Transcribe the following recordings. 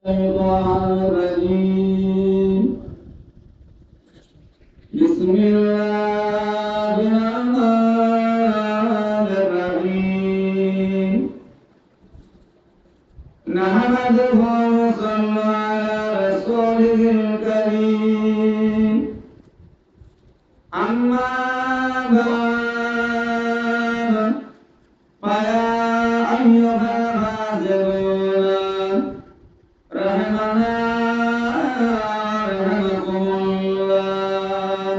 الشيطان الرجيم. بسم الله الرحمن الرحيم. نحمده ونصلي على رسوله الكريم. أما بعد فيا أيها الحاضرون رحمنا رحمكم الله.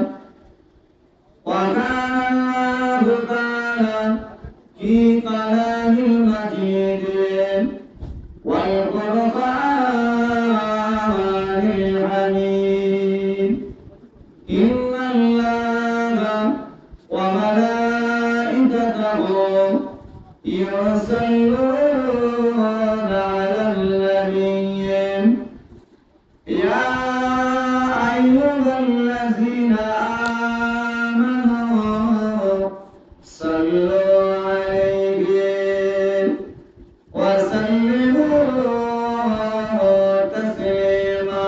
وكان الله تعالى في كلام المجيد والقرآن الحميد إن الله وملائكته يصلون على النبي يا أيها الذين آمنوا صلوا عليه وسلموا تسليما.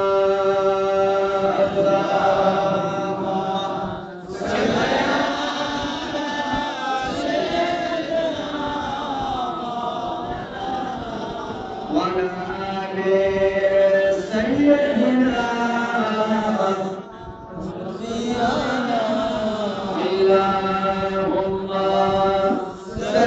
اللهم صل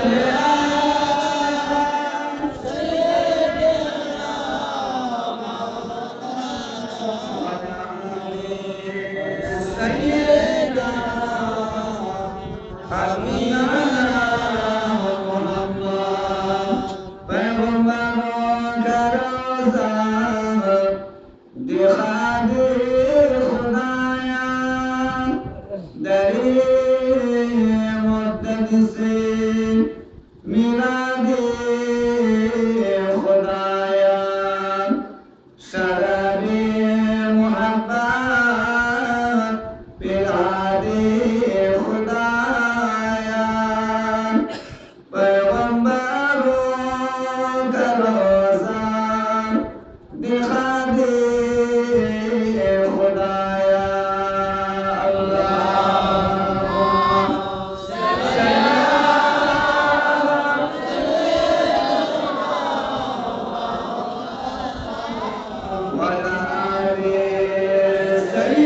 وعلى آل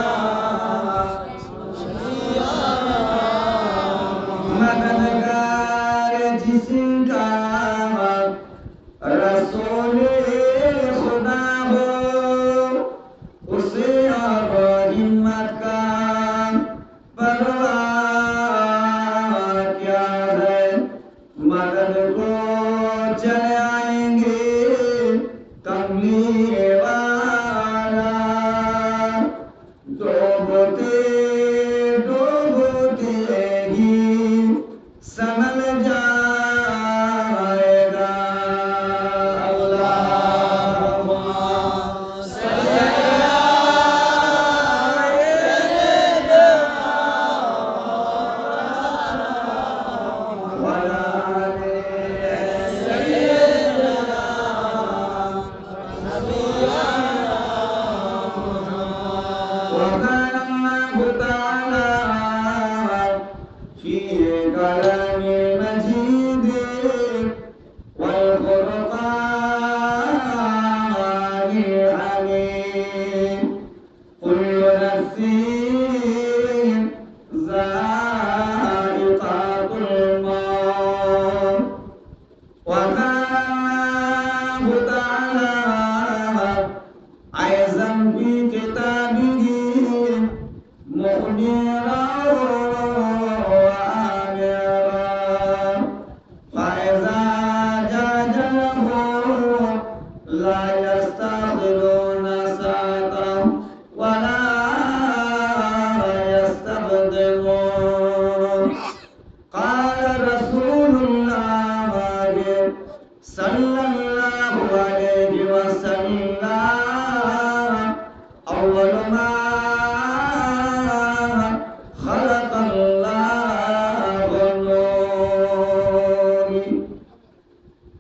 سيدنا اللهم صل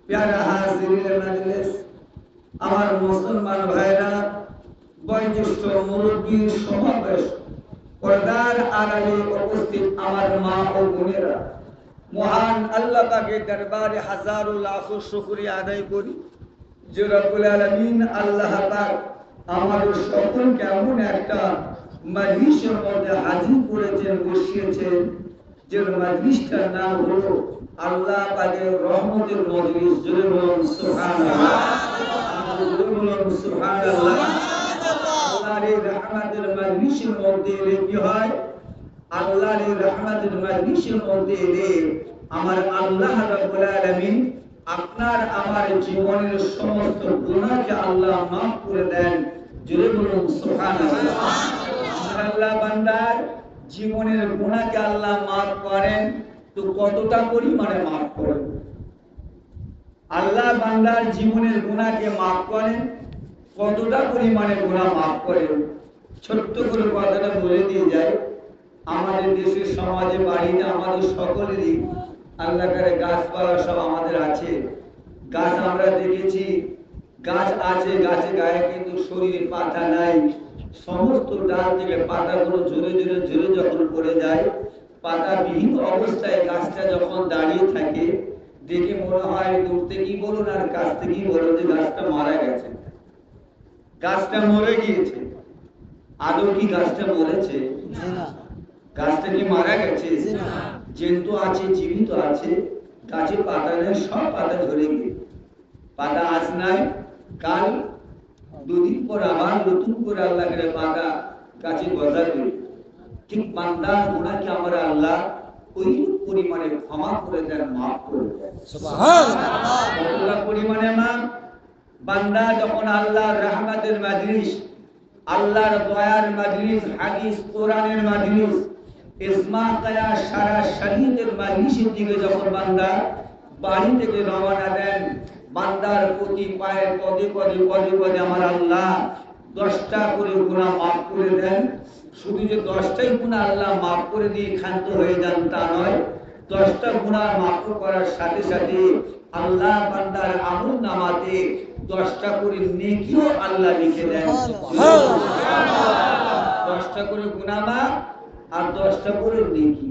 प्यारा हाजिर मजलिस আমার মুসলমান ভাইরা, বয়োজ্যেষ্ঠ মুরব্বী সমাবেশ, পর্দার আড়ালে উপস্থিত আমার মা ও বোনেরা, মহান আল্লাহ পাকের দরবারে হাজারো লাখো শুকরিয়া আদায় করি যে রব্বুল আলামিন আল্লাহ পাক আমাদের সকলকে এমন একটা মজলিসের মধ্যে হাজির করেছেন, বসিয়েছেন, যে মজলিসটার নাম হলো আল্লাহ পাকের রহমতের মজলিস। জোরে বলুন সুবহানাল্লাহ, জোরে বলুন সুবহানাল্লাহ। আল্লাহর রহমতের মজলিসের মধ্যে এলে কি হয়? আল্লাহর রহমতের মজলিসের মধ্যে এলে আমার আল্লাহ রাব্বুল আলামিন আপনার আমার জীবনের সমস্ত গুনাহকে আল্লাহ মাফ করে দেন। জোরে বলুন সুবহানাল্লাহ। আল্লাহ বান্দার জীবনের গুনাহকে আল্লাহ মাফ করেন, তো কতটা পরিমাণে মাফ করেন? আল্লাহ বান্দার জীবনের গুনাহকে মাফ করেন, কতটা পরিমাণে গুনাহ মাফ করেন? ছোট্ট করে কথাটা বলে দিয়ে যায়। আমাদের দেশের সমাজে বাড়িতে আমাদের সকলেরই আল্লাহ করে গাছপালা সব আমাদের আছে। গাছ আমরা দেখেছি, গাছ আছে, গাছে গায়ে কিন্তু শরীরে পাতা নাই। সমস্ত ডাল থেকে পাতাগুলো ঝরে ঝরে ঝরে যখন পড়ে যায়, পাতা বিহীন অবস্থায় গাছটা যখন দাঁড়িয়ে থাকে, দেখে মনে হয় দূর থেকেই বলুন আর কাছ থেকেই বলুন যে গাছটা মারা গেছে, গাছটা মরে গিয়েছে। আদৌ কি গাছটা মরেছে? গাছটা কি মারা গেছে? জন্তু আছে, জীবিত আছে, গাছে পাতা নেই, সব পাতা ঝরে গিয়ে, পাতা আজ নাই, কাল দুদিন পর আবার নতুন করে আল্লাহ করে পাতা গাছে গজাবে। ঠিক বান্দার গুনাহকে আমরা আল্লাহ ওই পরিমাণে ক্ষমা করে দেন, মাফ করে দেন। সুবহানাল্লাহ। কতটা পরিমাণে মাফ? বান্দা যখন আল্লাহর রহমতের মজলিস, আল্লাহর দয়ার মজলিস, হাদিস কোরআনের মজলিস, ইসমা কায়া সারা শরীয়তের মজলিসের দিকে যখন বান্দা বাড়ি থেকে রওনা দেন, বান্দার প্রতি পায়ে পদে পদে পদে পদে আমার আল্লাহ 10টা করে গুনাহ মাফ করে দেন। শুধু যে 10টাই গুনাহ আল্লাহ মাফ করে দিয়ে ক্ষান্ত হয়ে যান তা নয়, 10টা গুনাহ মাফ করার সাথে সাথে আল্লাহ বান্দার আমল নামাতে 10টা করে নেকিও আল্লাহ লিখে দেন। 10টা করে গুনাহ মাফ আর 10টা করে নেকি।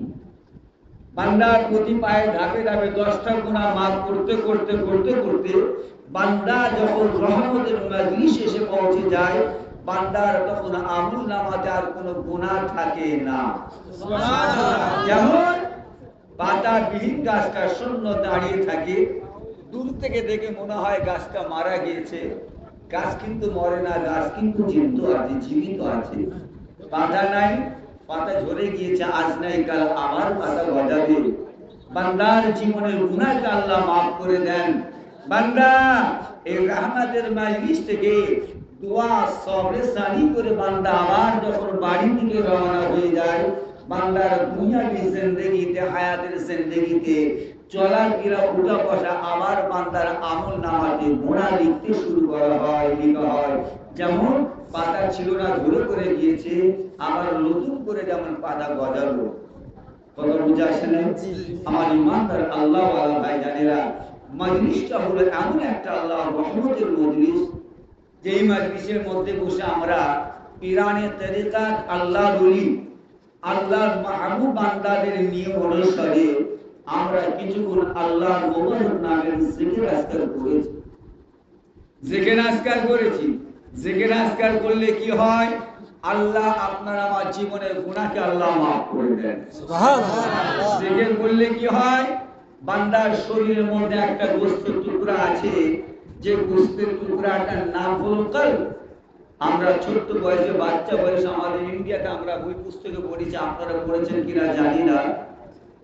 বান্দার প্রতি পায়ে ধাপে ধাপে 10টা গুনাহ মাফ করতে করতে করতে করতে বান্দা যখন রহমতের মজলিসে এসে পৌঁছে যায়, বান্দার তখন আমল নামাতে আর কোনো গুনাহ থাকে না। যেমন পাতা বিহীন গাছটা শূন্য দাঁড়িয়ে থাকে, দূর থেকে দেখে মনে হয় গাছটা মারা গিয়েছে। গাছ কিন্তু মরে না, গাছ কিন্তু জীবিত আছে, জীবিত আছে। পাতা নাই, পাতা ঝরে গিয়েছে, আজ নাই কাল আবার পাতা গজাবে। বান্দার জীবনের গুনাহকে আল্লাহ মাফ করে দেন। বান্দা এই রহমতের মজলিস থেকে দোয়া সবরে সারি করে বান্দা আবার যখন বাড়ি থেকে রওনা হয়ে যায়, বান্দার দুনিয়াবি জিন্দেগিতে, হায়াতের জিন্দেগিতে চলার ফেরা, উঠা বসা আবার বান্দার আমল নামাতে গুনাহ লিখতে শুরু করা হয়, লেখা হয়। যেমন পাতা ছিল না, ঝরে করে গিয়েছে, আবার নতুন করে যেমন পাতা গজালো। কথা বুঝে আসে না? আমার ইমানদার আল্লাহ ওয়ালা ভাই জানেরা, মজলিসটা হলো এমন একটা আল্লাহর রহমতের মজলিস, যেই মজলিসের মধ্যে বসে আমরা ইরানের তরিকাত আল্লাহর ওলি, আল্লাহর মাহবুব বান্দাদের নিয়ম অনুসারে আমরা কিছুক্ষণ আল্লাহর মোবারক নামের জিকির আজকার করেছি। জিকির আজকার করেছি। জিকির আজকার করলে কি হয়? আল্লাহ আপনার আমার জীবনের গুনাহকে আল্লাহ মাফ করে দেন। সুবহানাল্লাহ। জিকির করলে কি হয়? বান্দার শরীরের মধ্যে একটা গোশতের টুকরা আছে, যে গোশতের টুকরাটার নাম হলো কলব। আমরা ছোট্ট বয়সে, বাচ্চা বয়সে আমাদের ইন্ডিয়াতে আমরা বই পুস্তকে পড়েছি, আপনারা পড়েছেন কিনা জানি না,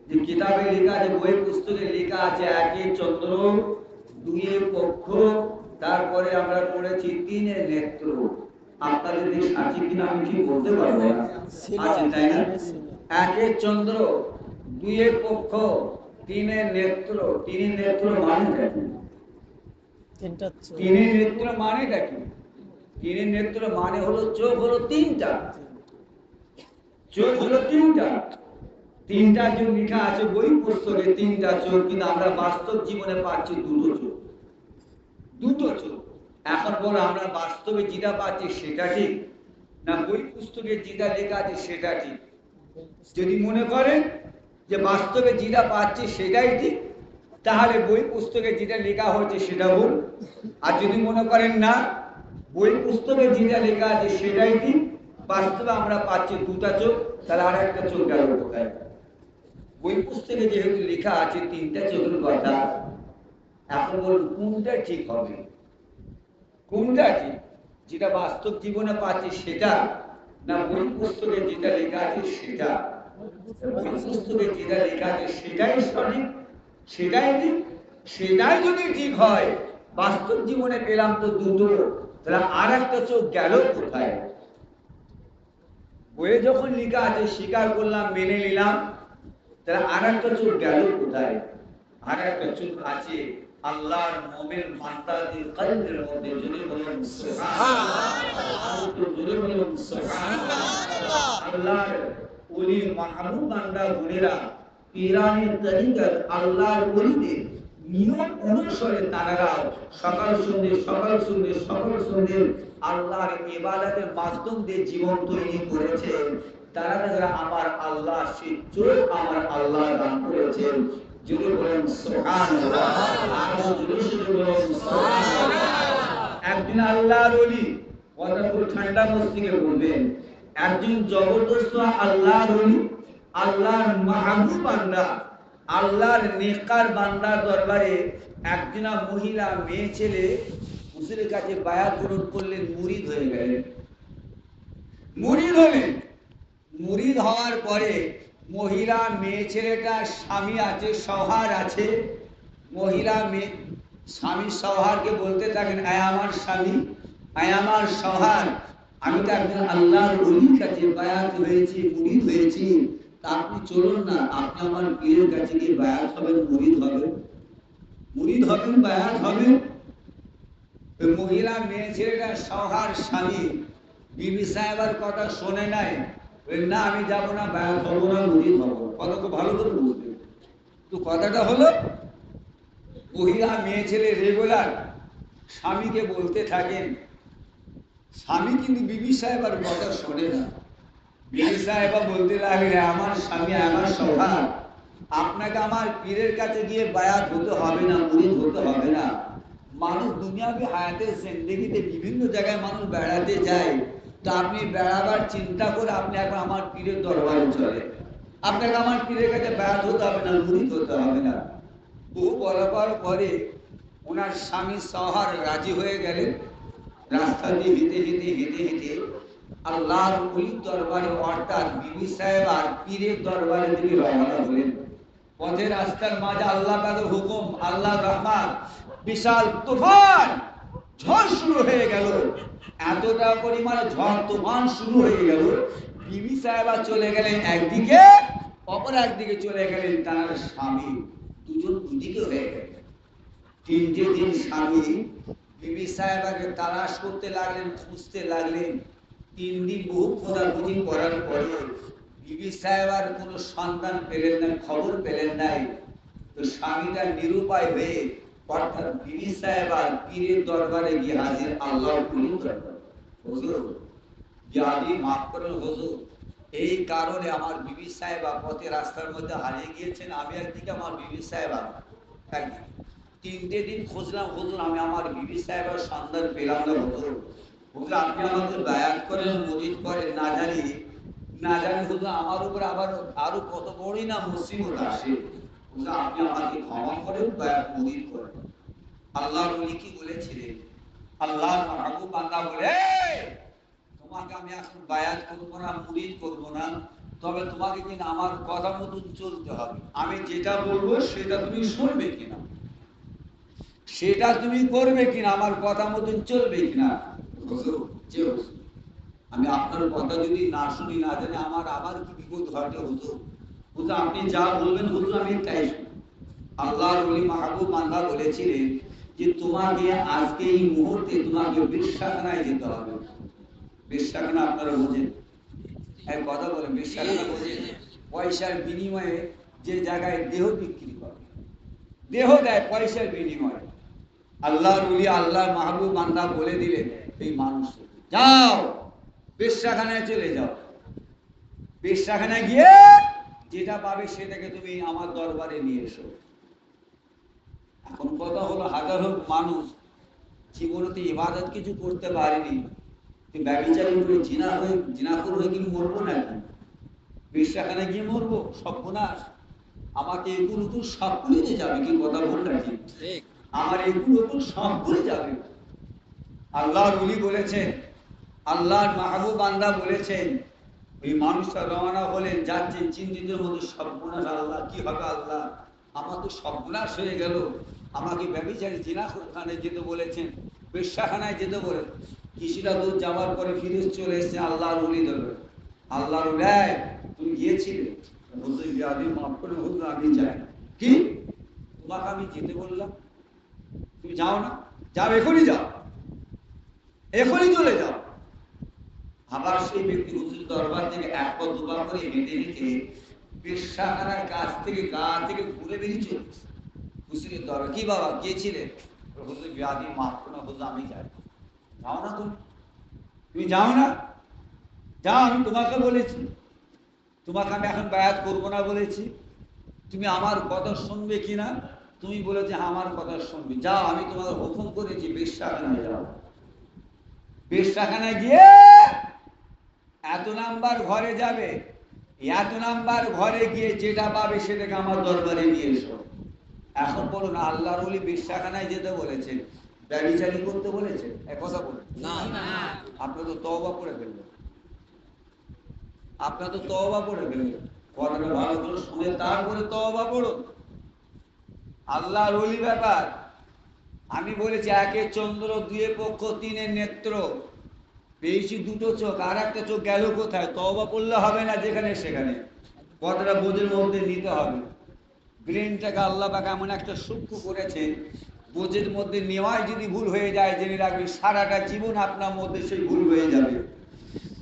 যে কিতাবে লেখা আছে, বই পুস্তকে লেখা আছে, একে চন্দ্র, দুইয়ে পক্ষ, তারপরে আমরা পড়েছি তিনে নেত্র। আপনাদের দেশ আছে কিনা আমি কি বলতে পারবো না, আছে তাই না? একে চন্দ্র, দুইয়ে পক্ষ, তিনে নেত্র। তিনে নেত্র মানেটা কি? তিনে নেত্র মানেটা কি? তিনে নেত্র মানে হলো চোখ হলো তিনটা, চোখ হলো তিনটা। তিনটা যে লেখা আছে বই পুস্তকে তিনটা চোখ, কিন্তু আমরা বাস্তব জীবনে পাচ্ছি দুটো চোখ। দুটো চোখ। এখন বলো আমরা বাস্তবে যেটা পাচ্ছি সেটা ঠিক, না বই পুস্তকে যেটা লেখা আছে সেটা ঠিক? যদি মনে করেন যে বাস্তবে যেটা পাচ্ছি সেটাই ঠিক, তাহলে বই পুস্তকে যেটা লেখা হয়েছে সেটা ভুল। আর যদি মনে করেন না, বই পুস্তকে যেটা লেখা আছে সেটাই ঠিক, বাস্তবে আমরা পাচ্ছি দুটা চোখ, তাহলে আর একটা চোখ গেল কোথায়? বই পুস্তকে যেহেতু লেখা আছে তিনটা চোখের কথা, এখন বলুন কোনটা ঠিক হবে? কোনটা ঠিক? যেটা বাস্তব জীবনে পাচ্ছি সেটা, না বই পুস্তকে যেটা লেখা আছে সেটা? বই পুস্তকে যেটা লেখা আছে সেটাই সঠিক, সেটাই ঠিক। সেটাই যদি ঠিক হয়, বাস্তব জীবনে পেলাম তো দুটো, তাহলে আর একটা চোখ গেল কোথায়? বইয়ে যখন লেখা আছে স্বীকার করলাম, মেনে নিলাম, তাহলে আর একটা চোখ গেল কোথায়? আর একটা চোখ আছে আল্লাহর মুমিন বান্দাদের কলবের মধ্যে। যদি বলেন সুবহানাল্লাহ, যদি বলেন সুবহানাল্লাহ। আল্লাহর ওলি মাহবুব বান্দা গুণেরা পীরানি তরিকত আল্লাহর ওলিদের নিয়ম অনুসারে তারা সকাল সন্ধ্যে সকাল সন্ধ্যে সকাল সন্ধ্যে আল্লাহর ইবাদতের মাধ্যম দিয়ে জীবন তৈরি করেছে। তারা যারা আমার আল্লাহ, সেই চোখ আমার আল্লাহ দান করেছেন। যদি বলেন সুবহানাল্লাহ, আরো জোরে বলেন সুবহানাল্লাহ। একদিন আল্লাহর ওলি কথা খুব ঠান্ডা মস্তিকে বলবেন, একজন জবরদস্ত আল্লাহর ওলি, আল্লাহর মাহবুব বান্দা, আল্লাহর নেককার বান্দার দরবারে একদিনা মহিলা মেয়ে ছেলে হুজুরের কাছে বায়াত গ্রহণ করলেন, মুরিদ হয়ে গেলেন। মুরিদ হলেন। মুরিদ হওয়ার পরে মহিলা মেয়ে ছেলেটার স্বামী আছে, সহার আছে। মহিলা মেয়ে স্বামী সহারকে বলতে থাকেন, আয় আমার স্বামী, আয় আমার সহার, আমি তো একজন আল্লাহর ওলির কাছে বায়াত হয়েছি, মুরিদ হয়েছি, তা আপনি চলুন না, আপনি আমার পীরের কাছে গিয়ে বায়াত হবেন, মুরিদ হবেন। মুরিদ হবেন, বায়াত হবেন। মহিলা মেয়ে ছেলেটা সহার স্বামী বিবি সাহেবের কথা শোনে নাই, না আমি যাবো না, বায়াত হবো না, মুরিদ হবো। কথা খুব ভালো করে বুঝবে তো। কথাটা হলো, মহিলা মেয়ে ছেলে রেগুলার স্বামীকে বলতে থাকেন, স্বামী কিন্তু বিবি সাহেবের কথা শোনে না। বিবি সাহেবা বলতে লাগলে, আমার স্বামী আমার সহার, আপনাকে আমার পীরের কাছে গিয়ে বায়াত হতে হবে না, মুরিদ হতে হবে না। মানুষ দুনিয়াবি হায়াতের জিন্দেগিতে বিভিন্ন জায়গায় মানুষ বেড়াতে যায়, তো আপনি বেড়াবার চিন্তা করে আপনি এখন আমার পীরের দরবারে চলে, আপনাকে আমার পীরের কাছে বায়াত হতে হবে না, মুরিদ হতে হবে না। বহু বলাবার পরে ওনার স্বামী সহার রাজি হয়ে গেলেন। রাস্তা দিয়ে হেঁটে হেঁটে হেঁটে হেঁটে আল্লাহর ওলির দরবারে, অর্থাৎ বিবি সাহেব আর পীরের দরবারে তিনি রওনা হলেন। পথে রাস্তার মাঝে আল্লাহ পাকের হুকুম, আল্লাহ রহমান, বিশাল তুফান ঝড় শুরু হয়ে গেল। এতটা পরিমাণে ঝড় তুফান শুরু হয়ে গেল, বিবি সাহেবা চলে গেলেন একদিকে, অপর একদিকে চলে গেলেন তার স্বামী, দুজন দুদিকে হয়ে গেলেন। তিনটে দিন স্বামী বিবি সাহেবাকে তালাশ করতে লাগলেন, খুঁজতে লাগলেন। 3 দিন বহু খোঁজাখুঁজি করার পরে বিবি সাহেবার কোনো সন্তান পেলেন না, খবর পেলেন নাই। তো স্বামীটা নিরুপায় হয়ে, অর্থাৎ বিবি সাহেবার পীরের দরবারে গিয়ে হাজির, আল্লাহর ওলির দরবারে। হুজুর, যদি মাফ করেন হুজুর, এই কারণে আমার বিবি সাহেবা পথে রাস্তার মধ্যে হারিয়ে গিয়েছেন, আমি একদিকে, আমার বিবি সাহেবা একদিকে। 3টে দিন খুঁজলাম হুজুর, আমি আমার বিবি সাহেবের সন্ধান পেলাম না হুজুর। হুজুর আপনি আমাদের বায়াত করেন, মুরিদ করেন, না জানি হুজুর আমার উপর আবার আরো কত বড়ই না মুসিবত আসে। হুজুর আপনি আমাকে ক্ষমা করেন, বায়াত মুরিদ করেন। আল্লাহর ওলি কি বলেছিলেন? আল্লাহর মাহবুব বান্দা বলে, তোমাকে আমি এখন বায়াত করবো না, মুরিদ করবো না, তবে তোমাকে কিনা আমার কথা মতন চলতে হবে। আমি যেটা বলবো সেটা তুমি শুনবে কিনা, সেটা তুমি করবে কিনা, আমার কথা মতন চলবে কিনা। আমি আপনার কথা যদি না শুনি, না জানি, আমার আবার কি বিপদ ঘটে হুজুর। হুজুর আপনি যা বলবেন হুজুর আমি তাই শুনি। আল্লাহর ওলি মাহবুব বান্দা বলেছিলেন যে তোমাকে আজকে এই মুহূর্তে তোমাকে বেশ্যাখানায় যেতে হবে। বেশ্যাখানা আপনারা বোঝেন? এক কথা বলেন, বেশ্যাখানা বোঝেন? পয়সার বিনিময়ে যে জায়গায় দেহ বিক্রি করে, দেহ দেয় পয়সার বিনিময়ে। আল্লাহর ওলি, আল্লাহর মাহবুব বান্দা বলে দিলেন এই মানুষ, যাও বেশ্যাখানায় চলে যাও, বেশ্যাখানায় গিয়ে যেটা পাবে সেটাকে তুমি আমার দরবারে নিয়ে এসো। এখন কথা হলো, হাজার হোক মানুষ জীবনতে ইবাদত কিছু করতে পারেনি, ব্যভিচারী হয়ে জিনাখোর হয়ে কি মরবো না? বেশ্যাখানায় গিয়ে মরবো? সর্বনাশ। আমাকে এগুলো তো সব করে যাবে, কি কথা বললেন? ঠিক, আমার এগুলো তো সব করে যাবে। আল্লাহর ওলি বলেছেন, আল্লাহর মাহবুব বান্দা বলেছেন, ওই মানুষটা রওনা হলেন, যাচ্ছেন চিন্তিতের মধ্যে, সর্বনাশ আল্লাহ, কি হবে আল্লাহ, আমার তো সর্বনাশ হয়ে গেল। আমাকে ব্যভিচারী জিনাখোরখানায় যেতে বলেছেন, বেশ্যাখানায় যেতে বলে। কিছুটা দূর যাওয়ার পরে ফিরে চলে এসেছে আল্লাহর ওলি ধরে। আল্লাহর ওলি, তুমি গিয়েছিলে? বলতে আমি মাফ করে বলতো, আমি যাই। কি তোমাকে আমি যেতে বললাম, তুমি যাও না? যাও, এখনই যাও, এখনই চলে যাও। আবার সেই ব্যক্তি হুজুর দরবার থেকে এক পা দুবার করে হেঁটে হেঁটে বেশ্যাখানার কাছ থেকে গা থেকে ঘুরে বেরিয়ে চলেছে হুজুরের দরবার। কি বাবা গিয়েছিলেন? হুজুর আমি মাফ করে হুজুর আমি যাই। যাও না তুমি? তুমি যাও না? যাও, আমি তোমাকে বলেছি, তোমাকে আমি এখন বায়াত করবো না বলেছি, তুমি আমার কথা শুনবে কিনা? তুমি বলেছে আমার কথা শুনবে, যাও, আমি তোমাকে হুকুম করেছি বেশ্যাখানায় যাও। বেশ্যাখানায় গিয়ে এত নাম্বার ঘরে যাবে, এত নাম্বার ঘরে গিয়ে যেটা পাবে সেটাকে আমার দরবারে নিয়ে এসো। এখন বলুন, আল্লাহর ওলি বেশ্যাখানায় যেতে বলেছেন, ব্যভিচারী করতে বলেছে? এক কথা বলুন না, আপনার তো তওবা করে ফেললেন, আপনার তো তওবা করে ফেললেন। কথাটা ভালো করে শুনে তারপরে তওবা করুন। আল্লাহর ওলি ব্যাপার। আমি বলেছি, একের চন্দ্র, দুয়ে পক্ষ, তিনের নেত্র, পেয়েছি দুটো চোখ, আর একটা চোখ গেল কোথায়? তওবা করলে হবে না যেখানে সেখানে, কথাটা বোঝের মধ্যে নিতে হবে। ব্রেনটাকে আল্লাহ পাক এমন একটা সূক্ষ্ম করেছেন, বোঝের মধ্যে নেওয়ায় যদি ভুল হয়ে যায়, জেনে রাখবে সারাটা জীবন আপনার মধ্যে সেই ভুল হয়ে যাবে।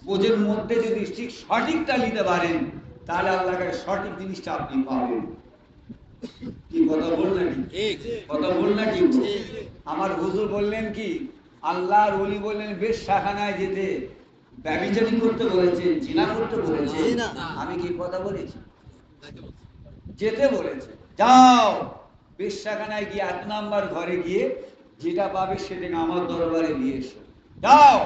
বোঝের মধ্যে যদি ঠিক সঠিকটা নিতে পারেন, তাহলে আল্লাহকে সঠিক জিনিসটা আপনি পাবেন। কি কথা বললেন? কথা বললেন কি? আমার হুজুর বললেন কি, আল্লাহর ওলি বললেন বেশ্যাখানায় যেতে, ব্যভিচারী করতে বলেছেন, জিনা করতে বলেছেন। আমি কি কথা বলেছি? যেতে বলেছে। যাও বেশ্যাখানায় গিয়ে এক নাম্বার ঘরে গিয়ে যেটা পাবে সেটাকে আমার দরবারে নিয়ে এসো। যাও।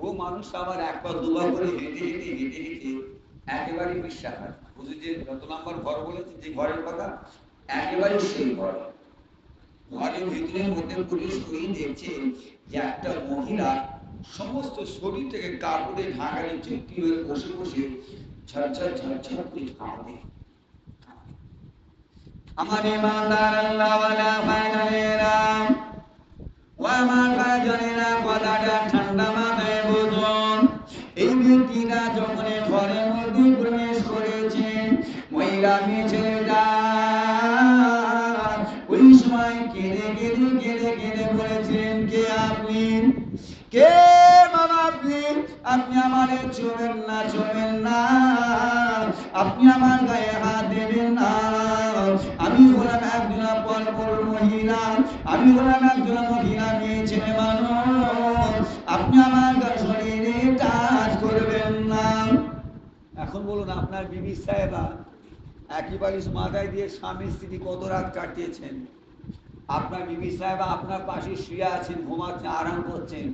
ও মানুষ আবার একবার দুবার করে হেঁটে হেঁটে হেঁটে হেঁটে একেবারে বেশ্যাখানা, বুঝলি যে যত নাম্বার ঘর বলেছে, যে ঘরের কথা, একেবারে সেই ঘর। ঘরের ভিতরে মধ্যে পুলিশ হয়ে দেখছে যে একটা মহিলা সমস্ত শরীর থেকে কাপড়ে ঢাকানি চুক্তি হয়ে বসে বসে ঝরঝর ঝরঝর করে কাঁদে। আমার ইমানদার আল্লাহওয়ালা ভাইরা ও আমার ভাইজানেরা, কথাটা ঠান্ডা মাথায় বুঝুন। এই ব্যক্তিটা যখন ঘরের মধ্যে প্রবেশ করেছে, মহিলা ছেলেটা ওই সময় কেঁদে কেঁদে কেঁদে কেঁদে বলেছেন, কে আপনি? কে বাবা আপনি? আপনি আমারে ছুঁবেন না, ছুঁবেন না, আপনি আমার গায়ে হাত দেবেন না। আমি হলাম একজন পরপর মহিলা, আমি হলাম একজন মহিলা, মেয়ে ছেলে মানুষ, আপনি আমার শরীরে টাচ করবেন না। এখন বলুন, আপনার বিবি সাহেবা একেবারে মাথায় দিয়ে স্বামী স্ত্রী কত রাত কাটিয়েছেন। আপনার বিবি সাহেবা আপনার পাশে শুয়ে আছেন, ঘুমাচ্ছেন, আরাম করছেন,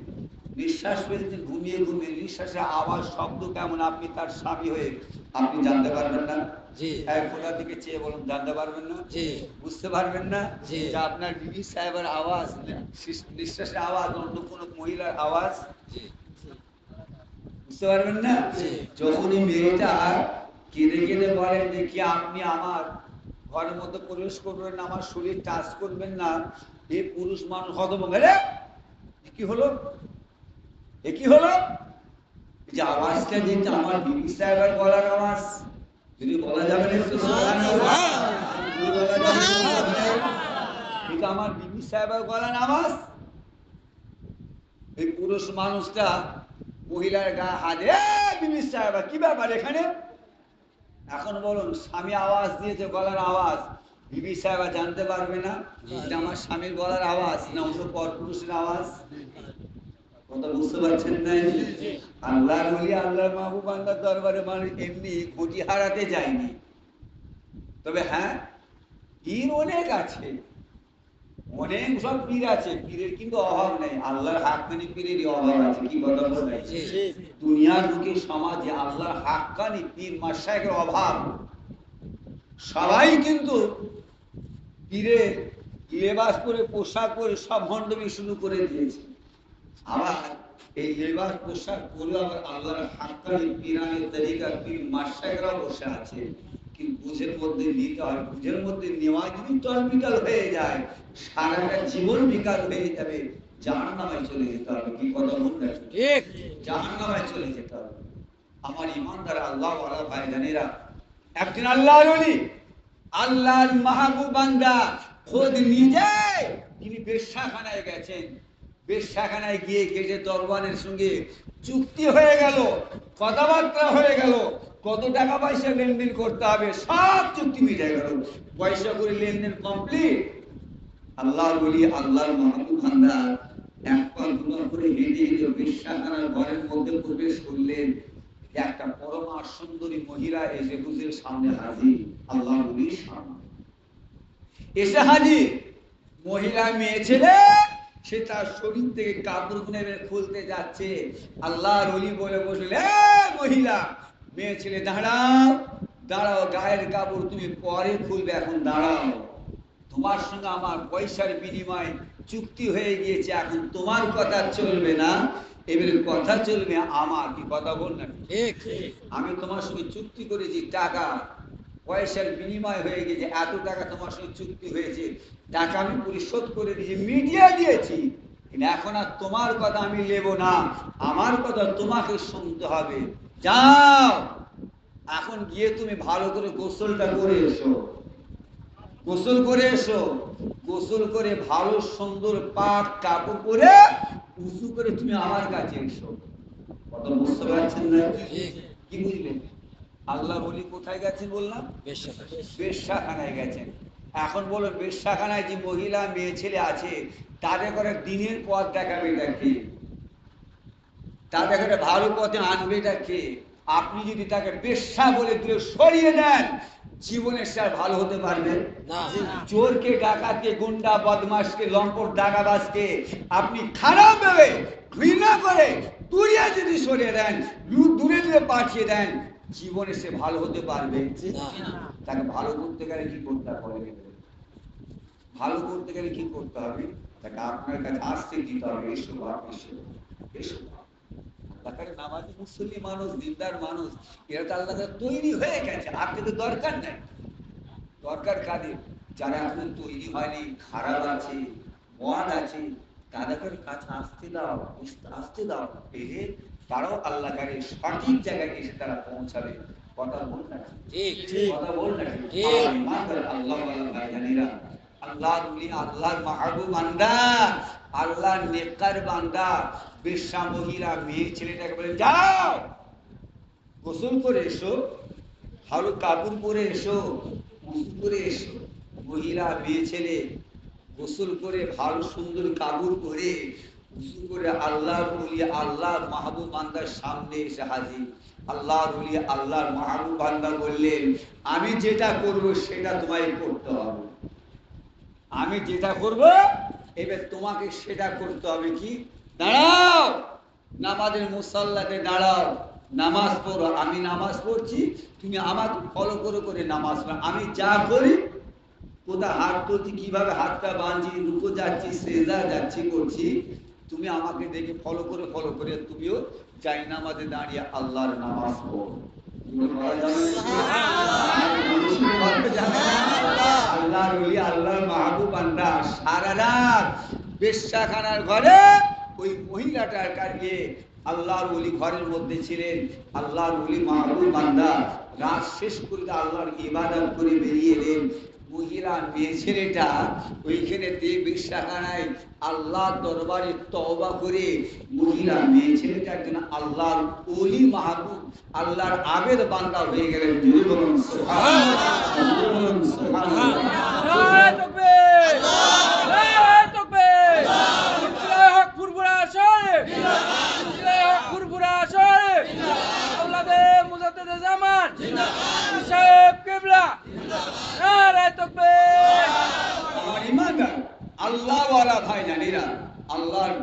নিঃশ্বাস ফেলছেন, ঘুমিয়ে ঘুমিয়ে নিঃশ্বাসের আওয়াজ, শব্দ কেমন আপনি তার স্বামী হয়ে আপনি জানতে পারবেন না? খোলার দিকে চেয়ে বলুন, জানতে পারবেন না? বুঝতে পারবেন না যে আপনার বিবি সাহেবের আওয়াজ, নিঃশ্বাসের আওয়াজ অন্য কোনো মহিলার আওয়াজ? বুঝতে পারবেন না? যখনই মেয়েটা কেঁদে কেঁদে বলেন যে কি আপনি আমার ঘরের মধ্যে প্রবেশ করবেন না, আমার শরীর টাচ করবেন না, এই পুরুষ মানুষ হতভম্ব, কি হলো, এ কি হলো? যে আওয়াজটা যেটা আমার বিবি সাহেবের গলার আওয়াজ, যদি বলা যাবে না এটা আমার বিবি সাহেবের গলার আওয়াজ। এই পুরুষ মানুষটা মহিলার গা হাতে, বিবি সাহেবা কি ব্যাপার এখানে? এখন বলুন, স্বামী আওয়াজ দিয়েছে, গলার আওয়াজ, বিবি সাহেবা জানতে পারবে না এটা আমার স্বামীর গলার আওয়াজ না অন্য পরপুরুষের আওয়াজ। কথা বুঝতে পারছেন না? আল্লাহর ওলি আল্লাহর মাহবুব আল্লাহর দরবারে মানুষ এমনি খুঁটি হারাতে যায়নি। তবে হ্যাঁ, পীর অনেক আছে, অনেক সব পীর আছে, পীরের কিন্তু অভাব নেই। আল্লাহর হাক্কানি পীরেরই অভাব আছে। কি কথা বলছেন? দুনিয়ার বুকে সমাজে আল্লাহর হাক্কানি পীর মাশায়েখের অভাব। সবাই কিন্তু পীরের লেবাস পরে পোশাক পরে সব ভণ্ডামি শুরু করে দিয়েছে। আবার এই লেবাস পোশাক পরে আবার আল্লাহর হাক্কানি পীরানের তরিকার পীর মাশায়েখরা বসে আছে। কিন্তু বুঝের মধ্যে নিতে হয়, বুঝের মধ্যে নেওয়া যদি টলবিটাল হয়ে যায় সারাটা জীবন বিকাল হয়ে যাবে, জাহান্নামে চলে যেতে হবে। কি কথা বলছেন? ঠিক, জাহান্নামে চলে যেতে হবে। আমার ইমানদার আল্লাহ ওয়ালা ভাইজানেরা, একজন আল্লাহর ওলি, আল্লাহর মাহবুব বান্দা খোদ নিজে তিনি বেশ্যাখানায় গেছেন। বেশ্যাখানায় গিয়ে কেটে দরবানের সঙ্গে চুক্তি হয়ে গেল, কথাবার্তা হয়ে গেল, কত টাকা পয়সা লেনদেন করতে হবে সব চুক্তি মিটে গেল। পয়সা করে লেনদেন কমপ্লিট। আল্লাহর ওলি আল্লাহর মাহবুব বান্দা এক পা দুবার করে হেঁটে হেঁটে বেশ্যাখানার ঘরের মধ্যে প্রবেশ করলেন। একটা পরমা সুন্দরী মহিলা এসে হুজুরের সামনে হাজির। আল্লাহর ওলির সামনে এসে হাজির। মহিলা মেয়ে ছেলে, সে তার শরীর থেকে কাপড় খুলতে যাচ্ছে। আল্লাহর ওলি বলে বসলেন, মহিলা মেয়ে ছেলে দাঁড়াও, দাঁড়াও, গায়ের কাপড় তুমি পরে খুলবে, এখন দাঁড়াও। তোমার সঙ্গে আমার পয়সার বিনিময় চুক্তি হয়ে গিয়েছে, এখন তোমার কথা চলবে না, এবারে কথা চলবে আমার। কি কথা বল না? আমি তোমার সঙ্গে চুক্তি করেছি, টাকা পয়সার বিনিময় হয়ে গেছে, এত টাকা তোমার সঙ্গে চুক্তি হয়েছে, টাকা আমি পরিশোধ করে দিয়েছি, মিডিয়া দিয়েছি। এখন আর তোমার কথা আমি নেব না, আমার কথা তোমাকে শুনতে হবে। যাও, এখন গিয়ে তুমি ভালো করে গোসলটা করে এসো, গোসল করে এসো, গোসল করে ভালো সুন্দর পাক কাপড় পরে উঁচু করে তুমি আমার কাছে এসো। কত বুঝতে পারছেন না? কি বুঝলেন? আল্লাহ বলি কোথায় গেছেন বললাম? বেশ্যাখানায় গেছেন। এখন বলো, বেশ্যাখানায় যে মহিলা মেয়ে ছেলে আছে তাদের করে দিনের পথ দেখাবে নাকি? তাদের করে ভালো পথে আনবে নাকি? আপনি যদি তাকে বেশ্যা বলে দিয়ে সরিয়ে দেন, জীবনের সে আর ভালো হতে পারবে না। চোরকে, ডাকাতকে, গুন্ডা বদমাশকে, লম্পট দাগাবাজকে আপনি খারাপ ভেবে ঘৃণা করে দূরে যদি সরিয়ে দেন, দূরে দূরে পাঠিয়ে দেন, জীবনে সে ভালো হতে পারবে না। তাকে ভালো করতে গেলে কি করতে হবে? ভালো করতে গেলে কি করতে হবে? তাকে আপনার কাছে আসতে দিতে হবে, এসো বাপ, এসো, এসো। আল্লাহর নামাজি মুসল্লি মানুষ, দিনদার মানুষ, এরা তো আল্লাহ তৈরি হয়ে গেছে, আপনাদের দরকার নাই। দরকার কাদের? যারা এখন তৈরি হয়নি, খারাপ আছে, মন আছে, তাদের কাছে আসতে দাও, আসতে দাও, এলে তারাও আল্লাহ কারে সঠিক জায়গায় এসে তারা পৌঁছাবে। কথা বল না? কথা বল না? আল্লাহ ভাইজানেরা, আল্লাহর ওলি, আল্লাহর মাহবুব বান্দা, আল্লাহর নেককার বান্দা বেশ্যা মহিলা মেয়ে ছেলেটাকে বলে, যাও গোসল করে এসো, ভালো কাপড় পরে এসো, উঁচু করে এসো। মহিলা মেয়ে ছেলে গোসল করে ভালো সুন্দর কাপড় পরে উঁচু করে আল্লাহর ওলি আল্লাহর মাহবুব বান্দার সামনে এসে হাজির। আল্লাহর ওলি আল্লাহর মাহবুব বান্দা বললেন, আমি যেটা করব সেটা তোমায় করতে হবে। আমি যেটা করব এবার তোমাকে সেটা করতে হবে। কি? দাঁড়াও, নামাজের মুসাল্লাতে দাঁড়াও, নামাজ পড়ো। আমি নামাজ পড়ছি, তুমি আমাকে ফলো করে করে নামাজ পড়ো। আমি যা করি, কোথায় হাত তুলছি, কিভাবে হাতটা বাঁধছি, রুকু যাচ্ছি, সেজদা যাচ্ছি, করছি, তুমি আমাকে দেখে ফলো করে তুমিও যাই নামাজে দাঁড়িয়ে আল্লাহর নামাজ পড়ো। আল্লাহর ওলি আল্লাহর মাহবুব বান্দা সারা রাত বেশ্যাখানার ঘরে ওই মহিলাটার কাছে আল্লাহর ওলি ঘরের মধ্যে ছিলেন। আল্লাহর ওলি মাহবুব বান্দা রাত শেষ করে আল্লাহর ইবাদত করে বেরিয়ে এলেন। মহিলা মেয়ে ছেলেটা ওইখানে বিশ্বাখানায় আল্লাহর দরবারে তওবা করে মহিলা মেয়ে ছেলেটা একজন আল্লাহর ওলি মাহবুব, আল্লাহর আবেদ বান্দা হয়ে গেলেন। জোরে বলুন সুবহানাল্লাহ, জোরে বলুন সুবহানাল্লাহ। নারায়ে তাকবীর, নারায়ে তাকবীর। ইসলাহ ফুরফুরা শরীফ, ইসলাহ ফুরফুরা শরীফ। আওলাদে মুজাদ্দিদে জামান জিন্দাবাদ, সাহেব কিবলা নারায়ে তাকবীর। আমার ইমানদার আল্লাহ ওয়ালা ভাই জানেরা, আল্লাহর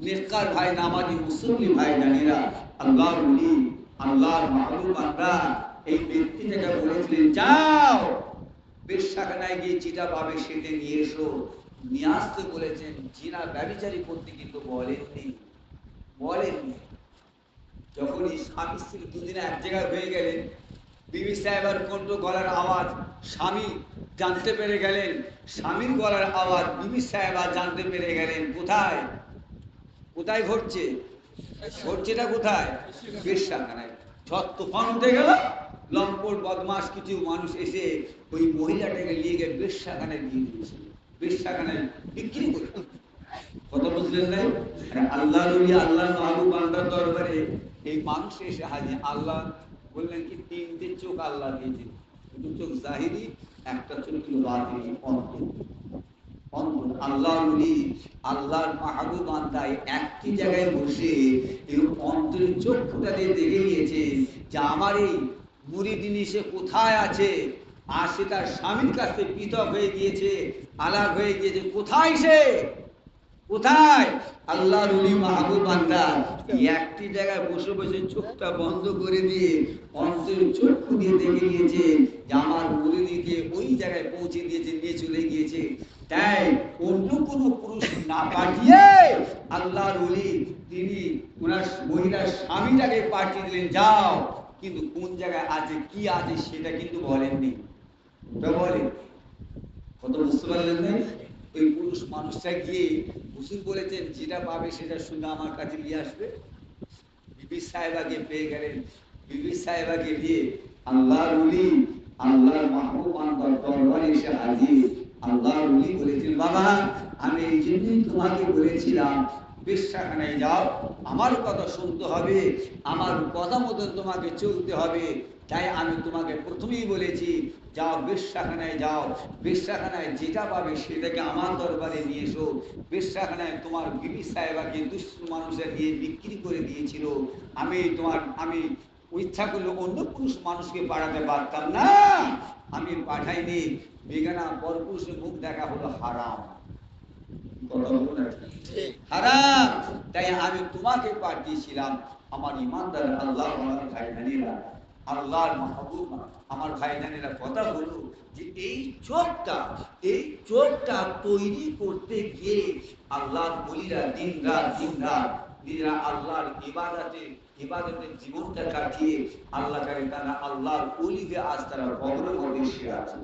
নেককার ভাই নামাজি মুসল্লি ভাই জানেরা, আল্লাহর ওলি, আল্লাহর মাহবুব বান্দা এই ব্যক্তিটাকে বলেছিলেন যাও বেশ্যাখানায় গিয়ে যেটা পাবে সেটা নিয়ে এসো। নিয়ে আসতে বলেছেন, জিনা ব্যভিচারী করতে কিন্তু বলেননি, বলেননি। যখনই স্বামী স্ত্রী দুদিনে এক জায়গায় হয়ে গেলেন, বিবি সাহেবের কণ্ঠ গলার আওয়াজ স্বামী জানতে পেরে গেলেন, স্বামীর গলার আওয়াজ বিবি সাহেবা জানতে পেরে গেলেন। কোথায় কোথায় ঘটছে? ঘটছেটা কোথায়? বেশ্যাখানায়। ঝড় তুফান উঠে গেল, লম্পট বদমাস কিছু মানুষ এসে ওই মহিলাটাকে নিয়ে গিয়ে বেশ্যাখানায় দিয়ে দিয়েছে, বেশ্যাখানায় বিক্রি করে। কথা বুঝলেন না? আল্লাহ নবী, আল্লাহ মাহবুব বান্দার দরবারে এই মানুষ এসে হাজির। আল্লাহ বললেন কি তিনটে চোখ আল্লাহ দিয়েছে, দুটো চোখ জাহিরি, একটা চোখ কিন্তু বাতিনি, অন্তর। আল্লাহ নবী, আল্লাহর মাহবুব বান্দায় একটি জায়গায় বসে এই অন্তরের চক্ষুটা দিয়ে দেখে নিয়েছে যে আমার এই মুরিদিনী সে কোথায় আছে, আর সে তার স্বামীর কাছে পৃথক হয়ে গিয়েছে, আলাদা হয়ে গিয়েছে। কোথায় সে? কোথায়? আল্লাহর ওলি মাহবুব বান্দা একটি জায়গায় বসে বসে চোখটা বন্ধ করে দিয়ে অন্তরের চক্ষু দিয়ে দেখে নিয়েছে যে আমার মুরিদিকে ওই জায়গায় পৌঁছে দিয়েছে, নিয়ে চলে গিয়েছে। তাই অন্য কোনো পুরুষ না পাঠিয়ে আল্লাহর ওলি তিনি ওনার মহিলার স্বামীটাকে পাঠিয়ে দিলেন, যাও। কিন্তু কোন জায়গায় আছে, কি আছে সেটা কিন্তু বলেননি। বলেন কত বুঝতে পারলেন না? ওই পুরুষ মানুষটা গিয়ে হুজুর বলেছেন যেটা পাবে সেটা শুনে আমার কাছে নিয়ে আসবে। বিবি সাহেবাকে পেয়ে গেলেন, বিবি সাহেবাকে দিয়ে আল্লাহর ওলি, আল্লাহর মাহবুব বান্দার দরবারে এসে হাজির। আল্লাহর ওলি বলেছেন, বাবা আমি এই জন্যই তোমাকে বলেছিলাম বেশ্যাখানায় যাও, আমার কথা শুনতে হবে, আমার কথা মতো তোমাকে চলতে হবে। তাই আমি তোমাকে প্রথমেই বলেছি যাও বেশ্যাখানায় যাও, বেশ্যাখানায় যেটা পাবে সেটাকে আমার দরবারে নিয়ে এসো। বেশ্যাখানায় তোমার বিবি সাহেবাকে দুষ্ট মানুষের দিয়ে বিক্রি করে দিয়েছিল। আমি ইচ্ছা করলে অন্য পুরুষ মানুষকে পাঠাতে পারতাম না, আমি পাঠাইনি। বেগানা পরপুরুষের মুখ দেখা হলো হারাম, হারাম। তাই আমি তোমাকে পাঠিয়েছিলাম। আমার ইমানদার আল্লাহ ভাই জানিরা, আল্লাহর মাহবুব আমার ভাই জানিরা, কথা হলো যে এই চোখটা তৈরি করতে গিয়ে আল্লাহর ওলিরা দিন রাত নিজেরা আল্লাহর ইবাদতের জীবনটা কাটিয়ে আল্লাহ তারা আল্লাহর ওলিকে আজ তারা কবরের মধ্যে শুয়ে আছে,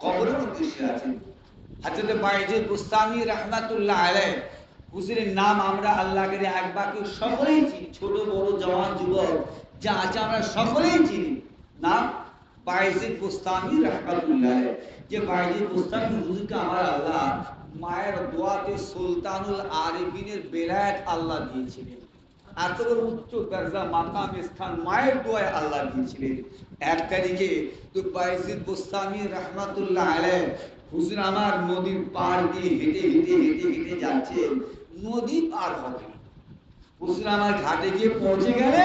কবরের মধ্যে শুয়ে আছে। হযরত বাইজিদ বুস্তামি রাহমাতুল্লাহ আলাইহি হুজুরের নাম আমরা আল্লাহকে এক বাক্যে সকলেই চিনি, ছোট বড় জওয়ান যুবক যা আছে আমরা সকলেই চিনি। নাম বাইজিদ বুস্তামি রাহমাতুল্লাহ আলাইহি। যে বাইজিদ বুস্তামি হুজুরকে আমার আল্লাহ মায়ের দোয়াতে সুলতানুল আরিফিনের বেলায়েত আল্লাহ দিয়েছিলেন। এত বড় উচ্চ দরজা মাকাম স্থান মায়ের দোয়ায় আল্লাহ দিয়েছিলেন। এক তারিখে তো বাইজিদ বুস্তামি রাহমাতুল্লাহ আলাইহি হুজুর আমার নদীর পাড় দিয়ে হেঁটে হেঁটে হেঁটে হেঁটে যাচ্ছে, নদী পার হবে। হুজুর আমার ঘাটে গিয়ে পৌঁছে গেলে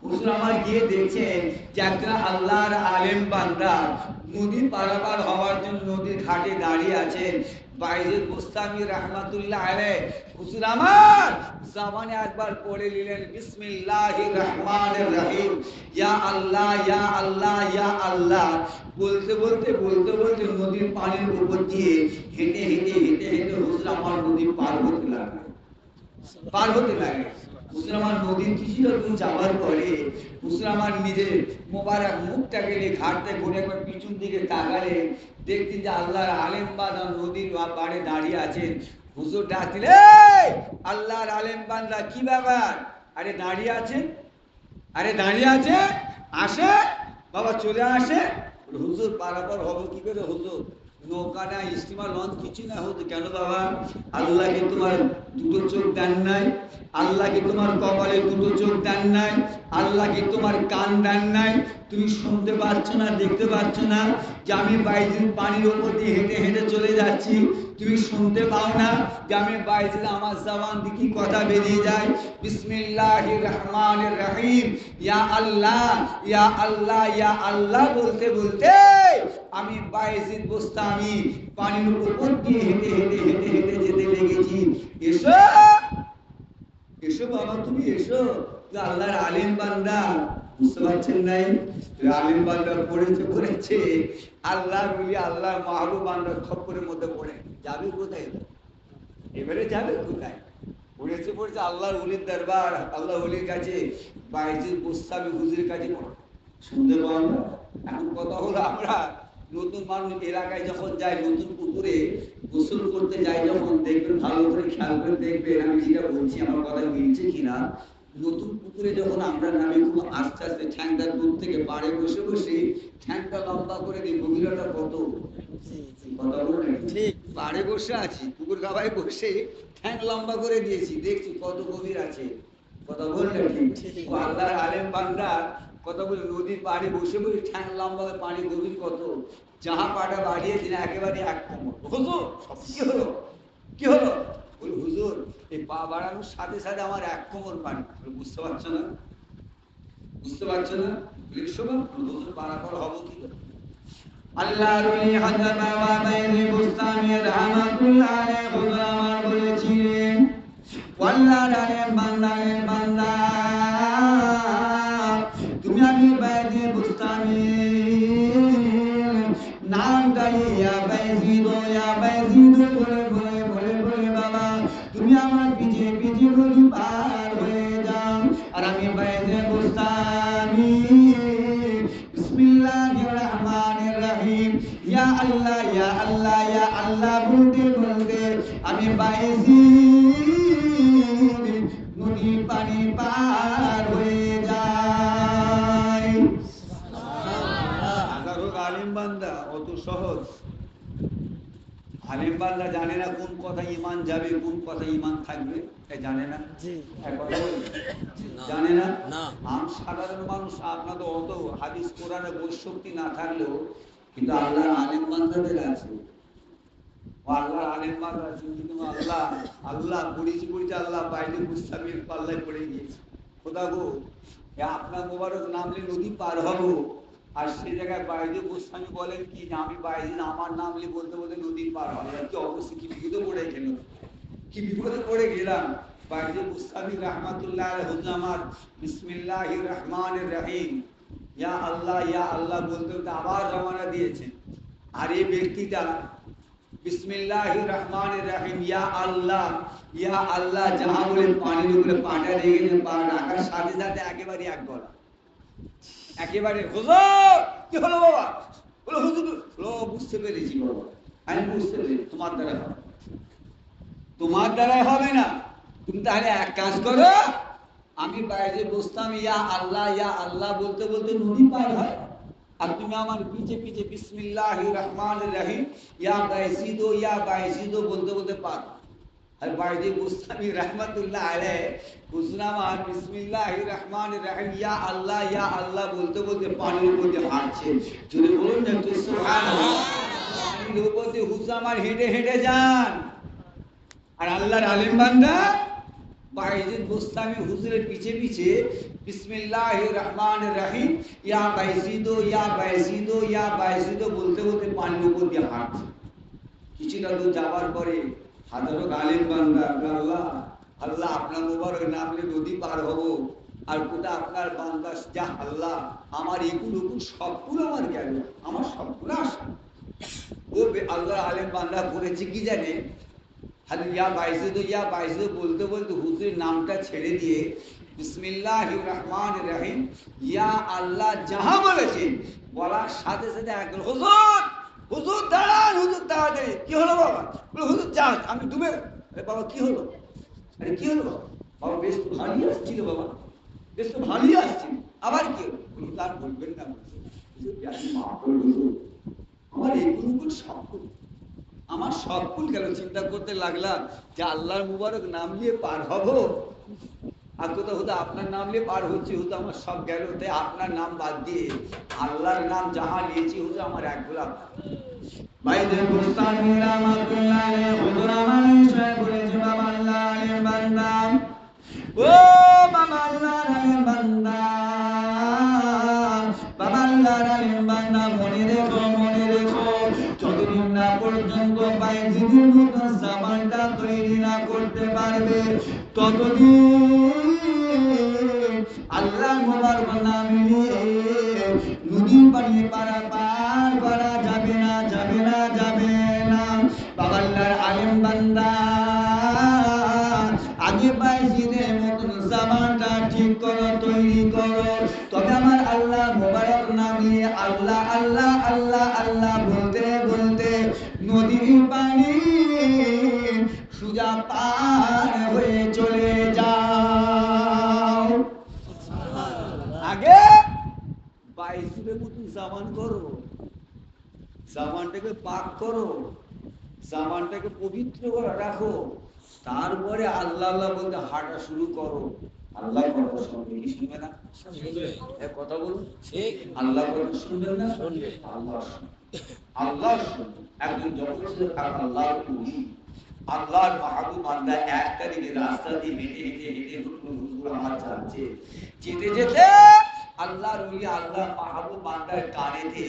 হুজুর আমার গিয়ে দেখছেন যে একজন আল্লাহর আলেম বান্দা নদী পারাপার হওয়ার জন্য নদীর ঘাটে দাঁড়িয়ে আছেন। বাইজিদ বুস্তামি রাহমাতুল্লাহ আলাইহি হুজুর আমার জবানে একবার পড়ে নিলেন বিসমিল্লাহির রহমানির রহিম, ইয়া আল্লাহ ইয়া আল্লাহ ইয়া আল্লাহ। বলতে বলতে নদীর পানির উপর দিয়ে হেঁটে হেঁটে হেঁটে হেঁটে হুজুর আমার নদী পার হতে লাগে। হুজুর আমার নদীর কিছুটা দূর যাওয়ার পরে হুজুর আমার নিজের মোবারক মুখটাকে নিয়ে ঘাটতে ঘুরে একবার পিছন দিকে তাকালে দেখতেন যে আল্লাহর আলেম বান্দা নদীর পাড়ে দাঁড়িয়ে আছেন। হুজুর ডাকলেন, এই আল্লাহর আলেম বান্দা কি ব্যাপার? আরে দাঁড়িয়ে আছে, আসে বাবা চলে আসে। হুজুর পারাপার হবো কি করে হুজুর? নৌকা না, স্টিমার, লঞ্চ কিছু না হতো কেন বাবা? আল্লাহকে তোমার দুটো চোখ দেন নাই? আল্লাহকে তোমার কপালে দুটো চোখ দেন নাই? আল্লাহকে তোমার কান দেন নাই? তুমি শুনতে পাচ্ছ না, দেখতে পাচ্ছ না যে আমি বাইজির পানির উপর দিয়ে হেঁটে হেঁটে চলে যাচ্ছি? তুমি শুনতে পাও না যে আমি বাইজির আমার জবান দিয়ে কি কথা বেরিয়ে যায়? বিসমিল্লাহির রহমানির রহিম, ইয়া আল্লাহ, ইয়া আল্লাহ, ইয়া আল্লাহ বলতে বলতে আমি বাইজিদ বুস্তামি পানির উপর দিয়ে হেঁটে হেঁটে হেঁটে হেঁটে যেতে লেগেছি। এসো এসো বাবা, তুমি এসো। আল্লাহর আলিম বান্দা, বুঝতে পারছেন নাই? আলিম বান্দা পড়েছে আল্লাহ বলি, আল্লাহ মাহবুব বান্দার খপ্পরের মধ্যে পড়ে যাবে কোথায়? এবারে যাবে কোথায়? পড়েছে আল্লাহর ওলির দরবার, আল্লাহ ওলির কাছে, বাইজিদ বুস্তামি হুজুরের কাছে পড়ে। শুনতে পাও না? এখন কথা হলো, আমরা নতুন মানুষ এলাকায় যখন যাই, নতুন পুকুরে গোসল করতে যাই যখন, দেখবেন ভালো করে খেয়াল করে দেখবেন, আমি যেটা বলছি আমার কথা মিলছে কিনা। নতুন পুকুরে যখন আমরা নামি, খুব আস্তে আস্তে ঠ্যাংটা দূর থেকে পাড়ে বসে বসে ঠ্যাংটা লম্বা করে দিই। গভীরতা কত? কথা বলুন। ঠিক পাড়ে বসে আছি, পুকুর গাবায় বসে ঠ্যাং লম্বা করে দিয়েছি, দেখছি কত গভীর আছে। কথা বললেন? ঠিক। আল্লাহর আলেম বান্দা কথা বলে নদীর পাড়ে বসে বসে ঠ্যাং লম্বা, পানি গভীর কত? যাহা পাটা বাড়িয়েছি না, একেবারে এক কোমর। হুজুর কি হলো? কি হলো? বলি হুজুর, এই পা বাড়ানোর সাথে সাথে আমার এক কোমর পানি। বুঝতে পারছো না? বুঝতে পারছো না? হুজুর পারাপার হবো কি করে? আল্লাহর ওলি হযরত বাবা বাইরে বুস্তামি রাহমাতুল্লাহ আলাইহি হুজুর আমার বলেছিলেন, আল্লাহর আলেম বান্দারে বান্দা, তুমি আমি বাইরে বুস্তামি নাম গাইয়া ইয়া বাইজিদ বলে বলে বলে বলে বাবা তুমি আমার পিছে পিছে বলি পার হয়ে যাও। আর আমি বাইরে বুস্তামি বিসমিল্লাহির রহমানির রহিম, ইয়া আল্লাহ, ইয়া আল্লাহ, ইয়া আল্লাহ বলতে বলতে আমি বাইজিদ নদী পানি পার হয়ে যায়। আলিম বান্দা অত সহজ? আলিম বান্দা জানে না কোন কথা ইমান যাবে, কোন কথা ইমান থাকবে, জানে না। জানে না। সাধারণ মানুষ, আপনাদের অত হাদিস কোরআনে বৈশক্তি না থাকলেও কিন্তু আল্লাহ আলিম বান্দাদের আছে। আল্লাহ আলিম বান্দা আছে, কিন্তু আল্লাহ আল্লাহ পড়েছি আল্লাহ বাইরে মুস্তামির পাল্লায় পড়ে গিয়েছে। খোদা গো, আপনার মোবারক নামলে নদী পার হবো, আর সে জায়গায় বাইরে গোস্বামী বলেন কি যে আমি বাইরে আমার নামলে বলতে বলতে নদী পার হবে। কি অবশ্যই, কি বিপদে পড়ে গেল, কি বিপদে পড়ে গেলাম। বাইরে গোস্বামী রহমাতুল্লাহ হুজুর আমার বিসমিল্লাহির রহমানির রহিম, ইয়া আল্লাহ, ইয়া আল্লাহ বলতে বলতে আবার রওনা দিয়েছেন। আর এই ব্যক্তিটা বিসমিল্লাহির রহমানির রহিম, ইয়া আল্লাহ, ইয়া আল্লাহ যাহা বলে পানির উপরে পাটা রেখেছেন, পা রাখার সাথে সাথে একেবারে এক গলা, একেবারে। হুজুর কি হলো বাবা? বলো হুজুর, বুঝতে পেরেছি বাবা, আমি বুঝতে পেরেছি, তোমার দ্বারা হবে, তোমার দ্বারাই হবে না। তুমি তাহলে এক কাজ করো, আমি বাইরে বসতাম, ইয়া আল্লাহ বলতে বলতে নদী পার হয়, আর তুমি আমার পিছে পিছে বিসমিল্লাহির রহমানির রহিম, ইয়া বাইজিদো বলতে বলতে পার। আর বাইরে বুস্তামি রহমাতুল্লাহ আলাইহি হুজুর আমার বিসমিল্লাহির রহমানির রহিম, ইয়া আল্লাহ বলতে বলতে পানির উপর দিয়ে হাঁটছে। যদি বলুন না একটু সুবহানাল্লাহ। পানির উপর দিয়ে হুজুর আমার হেঁটে হেঁটে যান, আর আল্লাহর আলিম বান্দা বাইজিদ বুস্তামি হুজুরের পিছে পিছে বিসমিল্লাহির রহমানির রহিম, ইয়া বাইজিদো বলতে বলতে পানির উপর দিয়ে হাঁটছে। কিছুটা দূর যাওয়ার পরে হাজারো আলিম বান্দা, আল্লাহ আল্লাহ আপনার মোবারক নামলে নদী পার হব, আর কোথা আপনার বান্দা, যা আল্লাহ আমার এগুলো সবগুলো আমার গেল, আমার সবগুলো আসে। ও আল্লাহ আলিম বান্দা করেছে কি জানে, ইয়া বাইজিদো বলতে বলতে হুজুরের নামটা ছেড়ে দিয়ে বিসমিল্লাহির রহমানির রহিম, ইয়া আল্লাহ যাহা বলেছেন বলার সাথে সাথে একদম হুজুর দাঁড়ান, হুজুর তাড়াতাড়ি। কি হলো বাবা? হুজুর যান, আমি ডুবে। বাবা কি হলো? আরে কি হলো বাবা? বেশ তো ভালোই আসছিল বাবা, বেশ তো ভালোই আসছিল, আবার কি হলো? তার বলবেন না, মাফ করে হুজুর, আমার এইগুলো সবকুল, আমার সবকুল গেল। চিন্তা করতে লাগলাম যে আল্লাহর মুবারক নাম নিয়ে পার হব, আর কোথাও হতো আপনার নাম নিয়ে পার হচ্ছে, হতো আমার সব গেল। তাই আপনার নাম বাদ দিয়ে আল্লাহর নাম যাহা নিয়েছি হতো আমার এক গোলাপ। বাইরে বুস্তান রাহমাতুল্লাহ হুজুর আমার বিষয় বলেছে, বাবা আল্লাহর বান্দা, ও বাবা আল্লাহর বান্দা, বাবা আল্লাহর বান্দা, মনে রেখো, মনে রেখো, যতদিন না পর্যন্ত বাইজিদের মতো সামানটা তৈরি না করতে পারবে, ততদিন আল্লাহ মুবারক নাম নিয়ে নদী পানি পারাপার করা যাবে না, যাবে না, যাবে না। বাবা আল্লাহর আলেম বান্দা, আগে বাইজিদের মতন জামানটা ঠিক করো, তৈরি করো, তবে আমার আল্লাহ মুবারক নাম নিয়ে আল্লাহ আল্লাহ আল্লাহ আল্লাহ বলতে বলতে নদীর পানি সুজা পার হয়ে চলে যাও। আগে বাইজিদের মতন জামান করো, জামানটাকে পাক করো, জামানটাকে পবিত্র করে রাখো, তারপরে আল্লাহ আল্লাহ বলতে হাঁটা শুরু করো। আল্লাহ কথা শুনবে কি শুনবে না? এক কথা বলুন, আল্লাহ কথা শুনবেন না? আল্লাহ শুনবে, আল্লাহ শুনবে। একজন জগতের আল্লাহর ওলি, আল্লাহর মাহবুব বান্দা 1 তারিখে রাস্তা দিয়ে হেঁটে হেঁটে হেঁটে হুজুর আমার যাচ্ছে, যেতে যেতে আল্লাহর ওলি আল্লাহর মাহবুব বান্দার কানেতে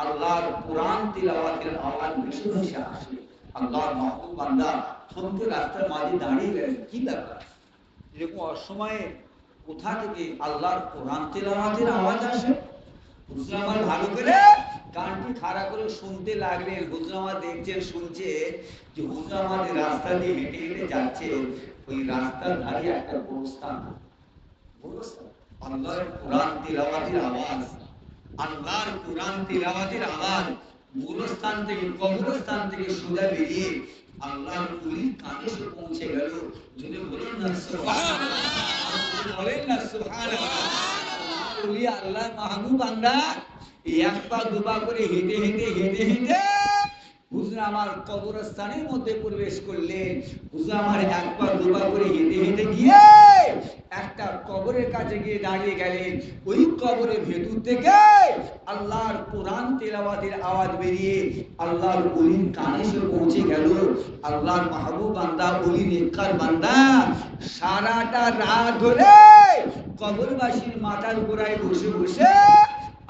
আল্লাহর কোরআন তিলাওয়াতের আওয়াজ ভেসে ভেসে আসে। আল্লাহর মাহবুব বান্দা থমকে রাস্তার মাঝে দাঁড়িয়ে গেলেন, কি ব্যাপার? এরকম অসময়ে কোথা থেকে আল্লাহর কোরআন তিলাওয়াতের আওয়াজ আসে? হুজুর আমার ভালো করে কানটি খাড়া করে শুনতে লাগলেন। হুজুর আমার দেখছেন, শুনছে যে হুজুর আমাদের রাস্তা দিয়ে হেঁটে হেঁটে যাচ্ছে, ওই রাস্তার ধারে একটা গোরস্থান, গোরস্থান, আল্লাহর কোরআন তিলাওয়াতের আওয়াজ, আল্লাহর কোরআন তিলাওয়াতের আওয়াজ গোরস্থান থেকে, কবরস্থান থেকে সোজা বেরিয়ে আল্লাহর ওলির কানে এসে পৌঁছে গেল। যদি বলেন না সুবহানাল্লাহ, বলেন না সুবহানাল্লাহ। ওলি আল্লাহ মাহবুব বান্দা এক পা দুপা করে হেঁটে হেঁটে হেঁটে হেঁটে হুজুর আমার কবরস্থানের মধ্যে প্রবেশ করলেন। হুজুর আমার এক পা দুপা করে হেঁটে হেঁটে গিয়ে একটা কবরের কাছে গিয়ে দাঁড়িয়ে গেলেন। ওই কবরের ভেতর থেকে আল্লাহর কোরআন তেলাওয়াতের আওয়াজ বেরিয়ে আল্লাহর ওলির কানে এসে পৌঁছে গেল। আল্লাহর মাহবুব বান্দা, ওলি নেককার বান্দা সারাটা রাত ধরে কবরবাসীর মাথার গোড়ায় বসে বসে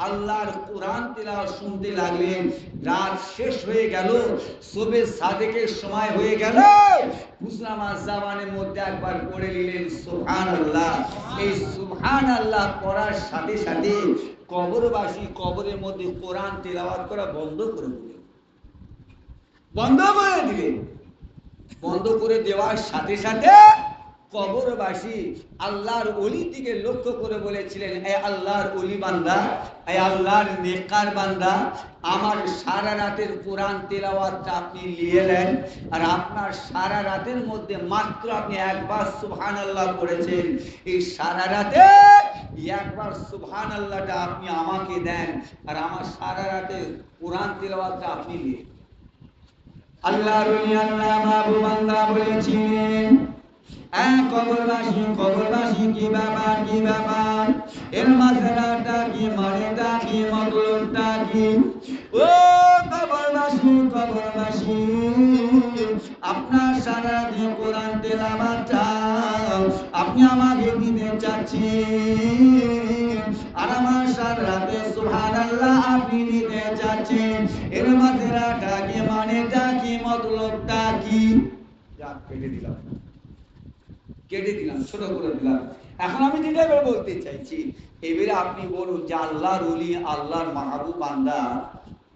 আল্লাহর কোরআন তেলাওয়াত শুনতে লাগলেন। রাত শেষ হয়ে গেল, শবে সাদেকের সময় হয়ে গেল। হুজুর আমার জামানের মধ্যে একবার পড়ে নিলেন সুবহানাল্লাহ। এই সুবহানাল্লাহ পড়ার সাথে সাথে কবরবাসী কবরের মধ্যে কোরআন তেলাওয়াত করা বন্ধ করে দিলেন, বন্ধ করে দিলেন। বন্ধ করে দেওয়ার সাথে সাথে কবরবাসী আল্লাহর ওলির দিকে লক্ষ্য করে বলেছিলেন, এ আল্লাহর ওলি বান্দা, এ আল্লাহর নেককার বান্দা, আমার সারা রাতের কোরআন তেলাওয়াতটা আপনি নিয়ে নেন, আর আপনার সারা রাতের মধ্যে মাত্র আপনি একবার সুবহানাল্লাহ পড়েছেন। এই সারা রাতে একবার সুবহানাল্লাহটা আপনি আমাকে দেন, আর আমার সারা রাতের কোরআন তেলাওয়াতটা আপনি নিয়ে। আল্লাহর ওলি আল্লাহ মাহবুব বান্দা বলেছিলেন, কবরবাসী কবরবাসী কি ব্যাপার, কি ব্যাপার, এর মাঝখানটা কি, মানেটা কি, মতলবটা কি? ও কবরবাসী কবরবাসী, আপনার সারা দিন কোরআন তেলাওয়াতটা আপনি আমাকে দিতে চাচ্ছেন, আর আমার সারা রাতে সুবহানাল্লাহ আপনি দিতে চাচ্ছেন, এর মাঝখানটা কি, মানেটা কি, মতলবটা কি? যা কেটে দিলাম, কেটে দিলাম, ছোট করে দিলাম। এখন আমি যেটা এবার বলতে চাইছি, এবারে আপনি বলুন যে আল্লাহর ওলি আল্লাহর মাহবুব বান্দা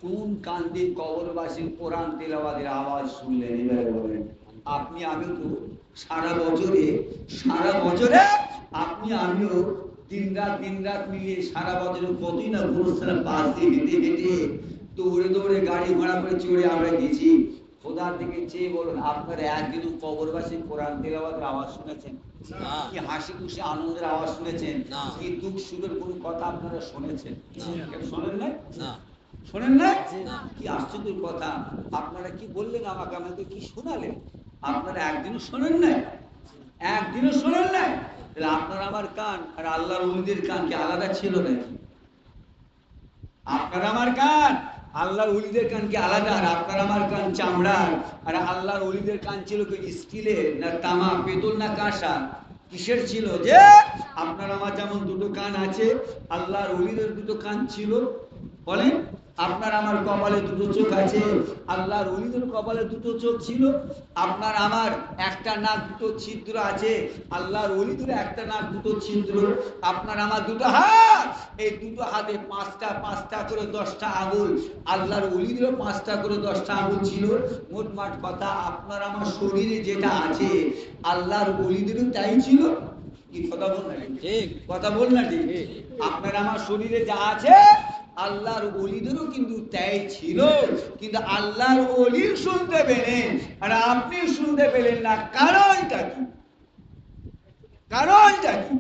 কোন কান দিয়ে কবরবাসীর কোরআন তেলাওয়াতের আওয়াজ শুনলেন? এবারে বলেন। আপনি আমি তো সারা বছরে আপনি আমিও দিন রাত মিলিয়ে সারা বছরে কতই না গুরুস্থানের পাশ দিয়ে হেঁটে হেঁটে দৌড়ে দৌড়ে গাড়ি ভাড়া করে চড়ে আমরা গেছি। খোদার দিকে চেয়ে বলুন, আপনারা একদিনও কবরবাসী কোরআন তেলাওয়াতের আওয়াজ শুনেছেন? কি হাসি খুশি আনন্দের আওয়াজ শুনেছেন? কি দুঃখ সুখের কোন কথা আপনারা শুনেছেন? শোনেন না? শোনেন না? কি আশ্চর্য কথা, আপনারা কি বললেন আমাকে, আমাকে কি শোনালেন? আপনারা একদিনও শোনেন নাই, একদিনও শোনেন নাই। তাহলে আপনার আমার কান আর আল্লাহর ওলিদের কান কি আলাদা ছিল নাকি? আপনার আমার কান আল্লাহর ওলিদের কান কি আলাদা? আর আপনার আমার কান চামড়ার, আর আল্লাহর ওলিদের কান ছিল কি স্টিলের না তামা পেতল না কাঁসা? কিসের ছিল? যে আপনার আমার যেমন দুটো কান আছে, আল্লাহর ওলিদের দুটো কান ছিল। বলেন, আপনার আমার কপালে দুটো চোখ আছে, আল্লাহর ওলিদের কপালে দুটো চোখ ছিল। আপনার আমার একটা নাক দুটো ছিদ্র আছে, আল্লাহর ওলিদের একটা নাক দুটো ছিদ্র। আপনার আমার দুটো হাত, এই দুটো হাতে পাঁচটা পাঁচটা করে 10টা আঙুল, আল্লাহর ওলিদেরও 5টা করে 10টা আঙুল ছিল। মোটমাট কথা, আপনার আমার শরীরে যেটা আছে আল্লাহর ওলিদেরও তাই ছিল। কি কথা বল না? ঠিক কথা বল না? ঠিক। আপনার আমার শরীরে যা আছে আল্লাহর ওলিদেরও কিন্তু তাই ছিল, কিন্তু আল্লাহর ওলির শুনতে পেলেন আর আপনি শুনতে পেলেন না, কারণটা কি? কারণটা কি?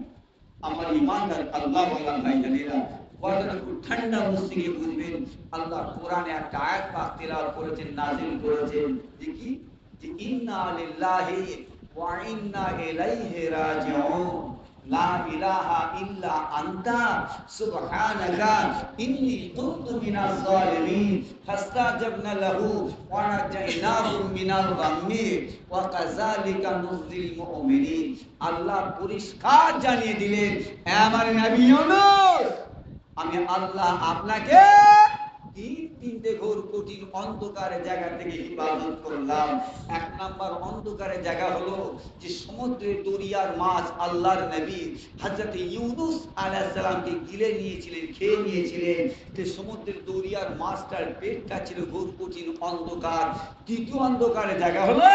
আমার ইমানদার আল্লাহ বলা ভাই জানেরা, কথাটা খুব ঠান্ডা মস্তিকে বুঝবেন। আল্লাহ কোরআনে একটা আয়াত পাক তেলাওয়াত করেছেন, নাযিল করেছেন, যে কি? যে ইন্না লিল্লাহি ওয়া ইন্না ইলাইহি রাজিউন, লা ইলাহা ইল্লা আনতা সুবহানাকা ইন্নী কুনতু মিনাজ জালিমিন ফাস্তাজাবনা লাহু ওয়া নাজাইনাহু মিনাল গাম্মি ওয়া কাযালিকা নুযিল মুমিনিন। আল্লাহ পরিষ্কার জানিয়ে দিলেন, হে আমার নবী ইউনূস, আমি আল্লাহ আপনাকে তিনটে ঘোর কঠিন অন্ধকারের জায়গা থেকে হিফাজত করলাম। 1 নাম্বার অন্ধকারের জায়গা হলো যে সমুদ্রের দরিয়ার মাছ আল্লাহর নবী হযরত ইউনূস আলাইহিস সালামকে গিলে নিয়েছিলেন, খেয়ে নিয়েছিলেন। যে সমুদ্রের দরিয়ার মাছটার পেটটা ছিল ঘোর কঠিন অন্ধকার। দ্বিতীয় অন্ধকারের জায়গা হলো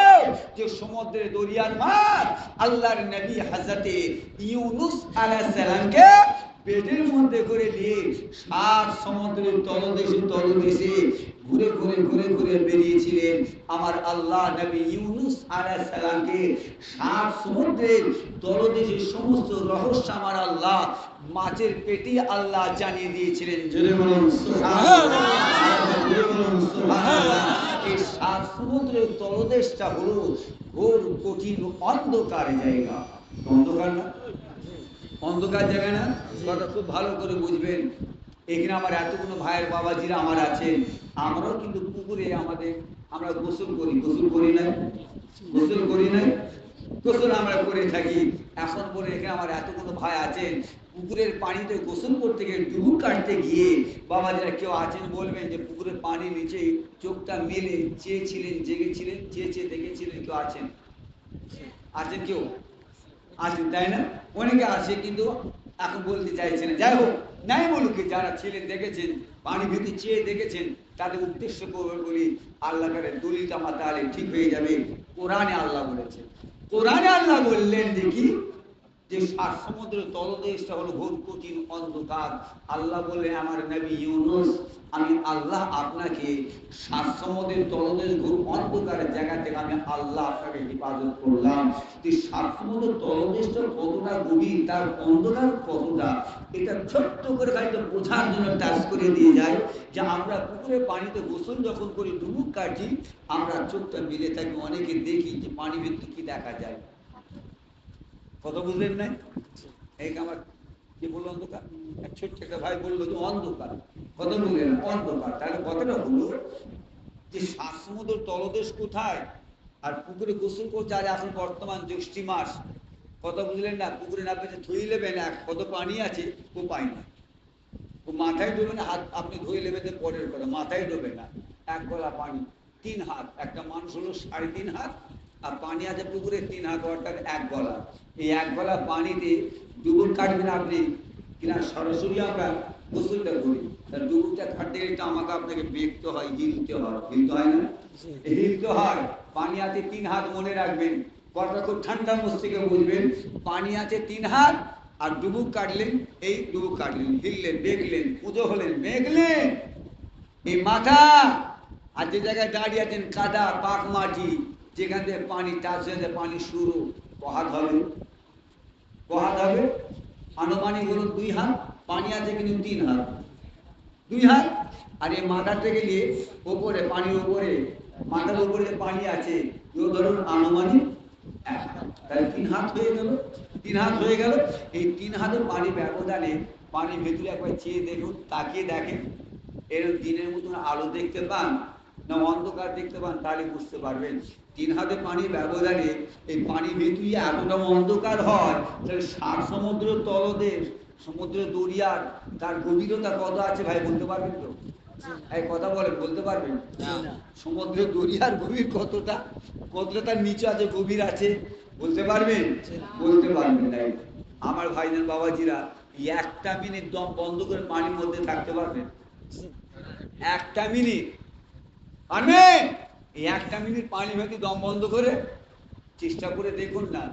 যে সমুদ্রের দরিয়ার মাছ আল্লাহর নবী হযরত ইউনূস আলাইহিস সালামকে পেটের মধ্যে করে নিয়ে 7 সমুদ্রের তলদেশে ঘুরে ঘুরে ঘুরে ঘুরে বেরিয়েছিলেন। আমার আল্লাহ নবী ইউনূস আলাইহিস সালামকে 7 সমুদ্রের তলদেশে সমস্ত রহস্য আমার আল্লাহ মাছের পেটে আল্লাহ জানিয়ে দিয়েছিলেন। জোরে বলুন সুবহানাল্লাহ, জোরে বলুন সুবহানাল্লাহ। এই 7 সমুদ্রের তলদেশটা হলো ঘোর কঠিন অন্ধকার জায়গা। অন্ধকার না? অন্ধকার জায়গা না? কথা খুব ভালো করে বুঝবেন। এখানে আমার এতগুলো ভাইয়ের বাবাজিরা আমার আছেন, আমরাও কিন্তু পুকুরে আমরা গোসল করি, গোসল করি না? গোসল করি না? গোসল আমরা করে থাকি। এখন বলে এখানে আমার এতগুলো ভাই আছেন, পুকুরের পানিতে গোসল করতে গিয়ে ডুবুক কাটতে গিয়ে বাবাজিরা কেউ আছেন বলবেন যে পুকুরের পানি নিচে চোখটা মেলে চেয়েছিলেন, জেগেছিলেন, চেয়ে দেখেছিলেন? কেউ আছেন? আছেন কেউ? আছেন, তাই না? অনেকে আছে কিন্তু এখন বলতে চাইছে না। যাই হোক, নাই বলুক, যারা ছিলেন দেখেছেন, পানি ভিতরে চেয়ে দেখেছেন, তাদের উদ্দেশ্য করবে বলি আল্লাহ করে দলিলটা মাতালে ঠিক হয়ে যাবে। কোরআনে আল্লাহ বলেছেন, কোরআনে আল্লাহ বললেন দেখি যে 7 সমুদ্রের তলদেশটা হলো ঘোর কঠিন অন্ধকার। আল্লাহ বলে, আমার নবী ইউনূস, আমি আল্লাহ আপনাকে 7 সমুদ্রের তলদেশ ঘোর অন্ধকারের জায়গা থেকে আমি আল্লাহ আপনাকে হেফাজত করলাম। যে 7 সমুদ্রের তলদেশটা কতটা গভীর, তার অন্ধকার কতটা, এটা ছোট্ট করে হয়তো বোঝার জন্য টাচ করে দিয়ে যায়। যে আমরা পুকুরে পানিতে গোসল যখন করি, ডুবুক কাটি, আমরা চোখটা মিলে থাকি, অনেকে দেখি যে পানি ভিতরে কি দেখা যায়। কথা বুঝলেন নাই? এই আমার কি বললো অন্ধকার? এক ছোট্ট একটা ভাই বললো যে অন্ধকার। কথা বললেন অন্ধকার, তাহলে কথাটা হলো যে 7 সমুদ্র তলদেশ কোথায়, আর পুকুরে গোসল করছে। আর এখন বর্তমান জ্যৈষ্ঠ মাস, কথা বুঝলেন না? পুকুরে না পেতে ধুয়ে নেবেন, কত পানি আছে ও পায় না, ও মাথায় ডোবে না। হাত আপনি ধুয়ে নেবেন পরের কথা, মাথায় ডোবে না। 1 গলা পানি, 3 হাত, একটা মানুষ হলো 3.5 হাত, আর পানি আছে পুকুরে 3 হাত, অর্থাৎ 1 গলা। এই 1 গলা পানিতে ডুবুক কাটবেন আপনি কিনা? সরাসরি আমরা গোসলটা করি, তার ডুবুকটা কাটতে গেলে আমাকে আপনাকে বেঁকতে হয়, হিলতে হয়। হিলতে হয় না? হিলতে হয়। পানি আছে 3 হাত, মনে রাখবেন। কথা খুব ঠান্ডা মস্তিকে বুঝবেন। পানি আছে 3 হাত, আর ডুবুক কাটলেন, এই ডুবুক কাটলেন, হিললেন, বেঁকলেন, পুজো হলেন, বেঁকলেন। এই মাথা আর যে জায়গায় দাঁড়িয়ে আছেন কাদা পাক মাটি, যেখান থেকে পানি, তার সাথে পানি শুরু, কহাত হবে, কহাত হবে। আনুমানিক হলো 2 হাত, পানি আছে কিন্তু 3 হাত, 2 হাত। আর এই মাথা থেকে গিয়ে উপরে পানির উপরে মাথার উপরে যে পানি আছে কেউ ধরুন আনুমানিক তাহলে 3 হাত হয়ে গেল। 3 হাত হয়ে গেল। এই 3 হাতের পানি ব্যবধানে পানির ভেতরে একবার চেয়ে দেখুন, তাকিয়ে দেখেন এর দিনের মতন আলো দেখতে পান না অন্ধকার দেখতে পান, তাহলে বুঝতে পারবেন 3 হাতে পানির ব্যবধানে এই পানির ভেতরে এতটা অন্ধকার হয়, তাহলে 7 সমুদ্র তলদেশ সমুদ্র দরিয়ার তার গভীরতা কত আছে ভাই বলতে পারবেন তো? এই কথা বলেন, বলতে পারবেন? সমুদ্রের দরিয়ার গভীর কতটা, কতটা তার নিচে আছে, গভীর আছে, বলতে পারবেন? বলতে পারবেন না। আমার ভাইজান বাবাজিরা, 1 মিনিট দম বন্ধ করে পানির মধ্যে থাকতে পারবেন? 1 মিনিট পারবেন? এই 1 মিনিট পানির মধ্যে দম বন্ধ করে চেষ্টা করে দেখুন না।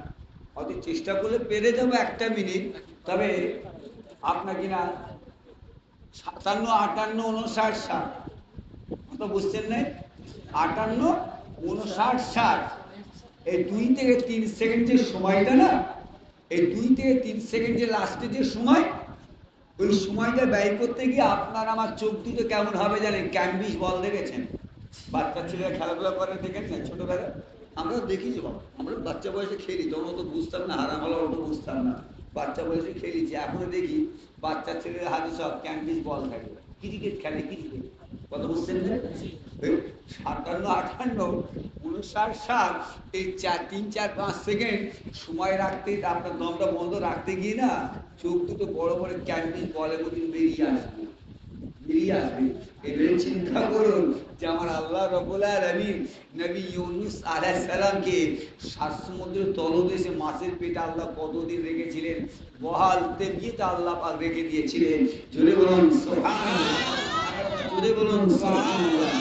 হয়তো চেষ্টা করলে পেরে যাবো 1 মিনিট, তবে আপনার কিনা 57, 58, 59, 60 কত বুঝছেন নাই? 58, 59, 60 এই 2 থেকে 3 সেকেন্ড যে সময়টা না, এই 2 থেকে 3 সেকেন্ড যে লাস্টে যে সময়, ওই সময়টা ব্যয় করতে গিয়ে আপনার আমার চোখ দুটো কেমন হবে জানেন? ক্যাম্বিস বল দেখেছেন? বাচ্চা ছেলেরা খেলাধুলা করে দেখেন না ছোটবেলা? আমরাও দেখেছি বাবা, আমরা বাচ্চা বয়সে খেলি, তখন অত বুঝতাম না, হারামালা অত বুঝতাম না, বাচ্চা বয়সে খেলেছি। এখনো দেখি বাচ্চা ছেলের হাতে সব ক্যাম্বিস বল থাকে, ক্রিকেট খেলে, ক্রিকেট। কত বুঝছেন না? 57, 58, 59, 60 এই 3, 4, 5 সেকেন্ড সময় রাখতে আপনার দমটা বন্ধ রাখতে গিয়ে না চোখ দুটো বড় বড় ক্যাম্বিস বলের মধ্যে বেরিয়ে আসবে, বেরিয়ে আসবে। এবারে চিন্তা করুন যে আমার আল্লাহ রাব্বুল আলামিন নবী ইউনূস আলাইহিস সালামকে 7 সমুদ্রের তলদেশে মাছের পেটে আল্লাহ কতদিন রেখেছিলেন, বহাল তেবিয়েতে আল্লাহ পাক রেখে দিয়েছিলেন। জোরে বলুন সুবহানাল্লাহ, জোরে বলুন সুবহানাল্লাহ।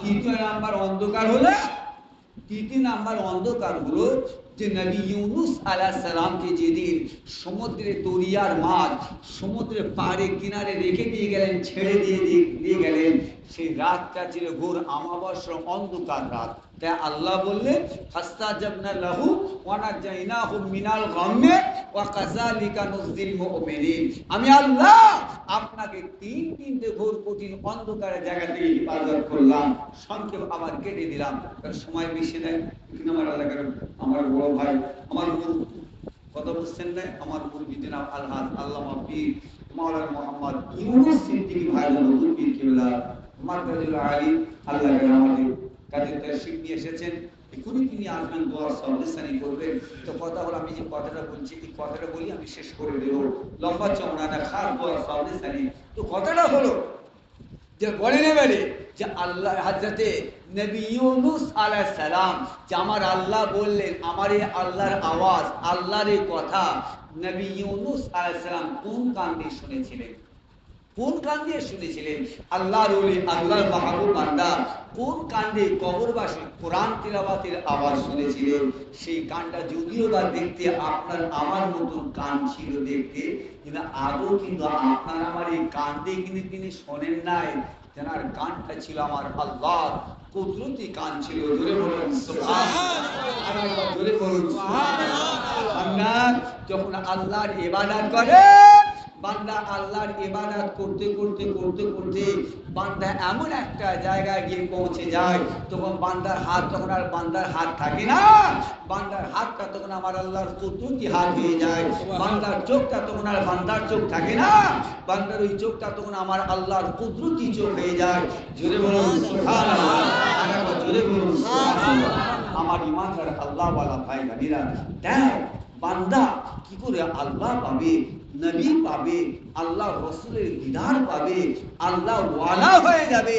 তৃতীয় নাম্বার অন্ধকার হলো, তৃতীয় নাম্বার অন্ধকার হলো যে নবী ইউনূস আলাইহিস সালামকে যেদিন সমুদ্রে দরিয়ার মাছ সমুদ্রের পাড়ে কিনারে রেখে দিয়ে গেলেন, ছেড়ে দিয়ে গেলেন, সেই রাতটা ছিল ঘোর আমাবস্যা অন্ধকার রাত। তাই আল্লাহ বললেন ফাস্তাজাবনা লাহু ওয়া নাজাইনাহু মিনাল গাম্মি ওয়া কাযালিকা নুযিল মুমিনিন। আমি আল্লাহ আপনাকে 3 ঘোর কঠিন অন্ধকারের জায়গা থেকে হেফাজত করলাম, সংক্ষেপ আবার কেটে দিলাম, কারণ সময় বেশি নেই। কিন্তু আমার এলাকার আমার বড় ভাই, আমার কথা বুঝছেন না, আমার মুরব্বি জনাব আলহাজ আল্লামা পীর মাওলানা মোহাম্মদ ইউনূস সিদ্দিকী ভাইজান হুজুর পীর কিবলা মারকাজুল আলিম আল্লাহ আমাদের কাছে তাশরীফ নিয়ে এসেছেন। এখনই তিনি আসবেন, দোয়া সামনে করবেন। তো কথা হলো, আমি যে কথাটা বলছি এই কথাটা বলি আমি শেষ করে দেব, লম্বা চওড়া না, খাস দোয়া সামনে। তো কথাটা হলো যে বলেন এবারে যে আল্লাহ হযরতে নবী ইউনূস আলাইহিস সালাম যে আমার আল্লাহ বললেন, আমার এই আল্লাহর আওয়াজ, আল্লাহর এই কথা নবী ইউনূস আলাইহিস সালাম কোন কান দিয়ে শুনেছিলেন? কোন কান দিয়ে শুনেছিলেন? আল্লাহর ওলি, আল্লাহর মাহবুব বান্দা কোন কান দিয়ে কবরবাসী কোরআন তিলাওয়াতের আওয়াজ শুনেছিলেন? সেই কানটা যদিও বা দেখতে আপনার আমার মতন কান ছিল দেখতে, কিন্তু আদৌ কিন্তু আপনার আমার এই কান দিয়ে কিন্তু তিনি শোনেন নাই। তেনার কানটা ছিল আমার আল্লাহর কুদরতি কান ছিল। জোরে বলুন সুবহানাল্লাহ, আরেকবার জোরে বলুন সুবহানাল্লাহ। বান্দা যখন আল্লাহর ইবাদত করে, বান্দা আল্লাহর ইবাদত করতে করতে করতে করতে বান্দা এমন একটা জায়গায় গিয়ে পৌঁছে যায়, তখন বান্দার হাত তখন আর বান্দার হাত থাকে না, বান্দার হাতটা তখন আমার আল্লাহর কুদরতি হাত হয়ে যায়। বান্দার চোখটা তখন আর বান্দার চোখ থাকে না, বান্দার ওই চোখটা তখন আমার আল্লাহর কুদরতি চোখ হয়ে যায়। জোরে বলুন সুবহানাল্লাহ, আরেকবার জোরে বলুন সুবহানাল্লাহ। আমার ইমানদার আল্লাহওয়ালা ভাই বোনেরা, দেখ বান্দা কি করে আল্লাহ পাবে, নবী পাবে, আল্লাহ রসুলের দিদার পাবে, আল্লাহ ওয়ালা হয়ে যাবে,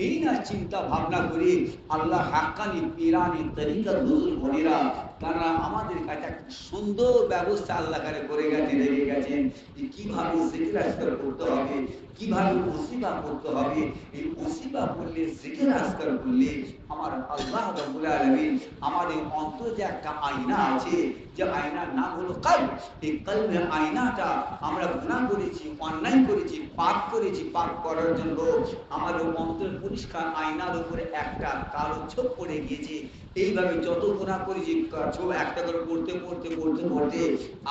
এই না চিন্তা ভাবনা করে আল্লাহ হাক্কানি পীরানি তরিকাত হুজুর বোনেরা তারা আমাদের কাছে একটা সুন্দর ব্যবস্থা আল্লাহ করে গেছেন, রেখে গেছেন যে কিভাবে জিকির আজকার করতে হবে, কিভাবে ওসিফা করতে হবে। এই ওসিফা করলে, জিকির আজকার করলে আমার আল্লাহ রাব্বুল আলামিন আমাদের অন্তরে যে একটা আয়না আছে, যে আয়নার নাম হলো কলব, এই কলবের আয়নাটা আমরা গুনাহ করেছি, অন্যায় করেছি, পাপ করেছি, পাপ করার জন্য আমাদের অন্তরের পরিষ্কার আয়নার উপরে একটা কালো ছোপ পড়ে গিয়েছে। এইভাবে যত গুনাহ করেছি সব একটা করে করতে করতে করতে করতে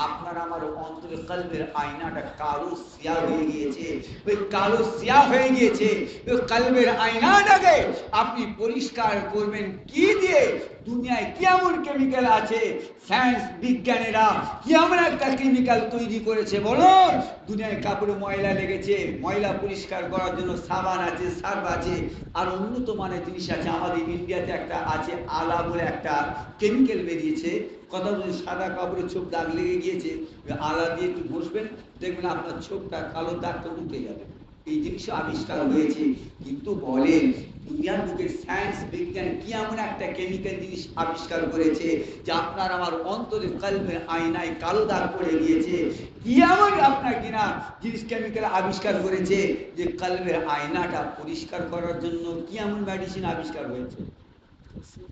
আপনার আমার অন্তরে কলবের আয়নাটা কালো সিয়া হয়ে গিয়েছে। ওই কালো সিয়া হয়ে গিয়েছে ওই কলবের আয়নাটাকে আপনি পরিষ্কার করবেন কি দিয়ে? দুনিয়ায় কেমন কেমিক্যাল আছে, সায়েন্স বিজ্ঞানীরা কেমন একটা কেমিক্যাল তৈরি করেছে বলুন? দুনিয়ায় কাপড়ে ময়লা লেগেছে, ময়লা পরিষ্কার করার জন্য সাবান আছে, সার্ফ আছে, আর উন্নত মানের জিনিস আছে। আমাদের ইন্ডিয়াতে একটা আছে আলা বলে একটা কেমিক্যাল বেরিয়েছে। কথা বলছি, সাদা কাপড়ে চোখ দাগ লেগে গিয়েছে, ওই আলা দিয়ে একটু ঘষবেন, দেখবেন আপনার চোখটা কালো দাগটা উঠে যাবে। এই জিনিস আবিষ্কার হয়েছে। কিন্তু বলেন দুনিয়ার বুকে সায়েন্স বিজ্ঞান কি এমন একটা কেমিক্যাল জিনিস আবিষ্কার করেছে যে আপনার আমার অন্তরে কলবের আয়নায় কালো দাগ পড়ে গিয়েছে? কি এমন আপনার কিনা জিনিস কেমিক্যাল আবিষ্কার করেছে যে কলবের আয়নাটা পরিষ্কার করার জন্য কি এমন মেডিসিন আবিষ্কার হয়েছে?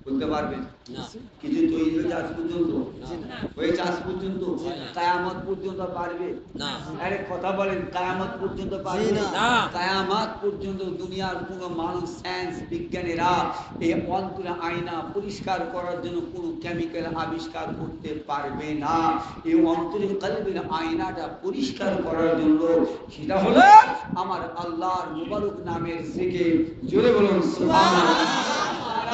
বলতে পারবেন? কিছু তৈরি হয়েছে আজ পর্যন্ত? হয়েছে আজ পর্যন্ত? কায়ামত পর্যন্ত পারবে? আরে কথা বলেন, কায়ামত পর্যন্ত পারবে? কায়ামত পর্যন্ত দুনিয়ার কোন মানুষ, সায়েন্স বিজ্ঞানীরা এই অন্তরে আয়না পরিষ্কার করার জন্য কোন কেমিক্যাল আবিষ্কার করতে পারবে না। এই অন্তরে কলবের আয়নাটা পরিষ্কার করার জন্য সেটা হলো আমার আল্লাহর মুবারক নামের জিকির। জোরে বলুন সুবহানাল্লাহ।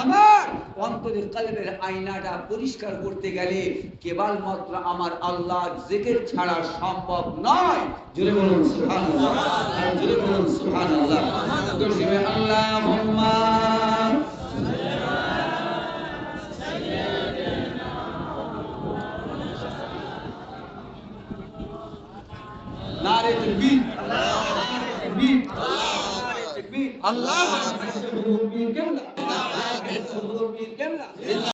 আমার অন্তরের কলবের আয়নাটা পরিষ্কার করতে গেলে কেবলমাত্র আমার আল্লাহর জিকির ছাড়া সম্ভব নয়। জোরে বলুন সুবহানাল্লাহ, জোরে বলুন সুবহানাল্লাহ। জোরে আল্লাহুম্মা নারে তাকবীর, নারে তাকবীর, নারে তাকবীর, আল্লাহু আকবার।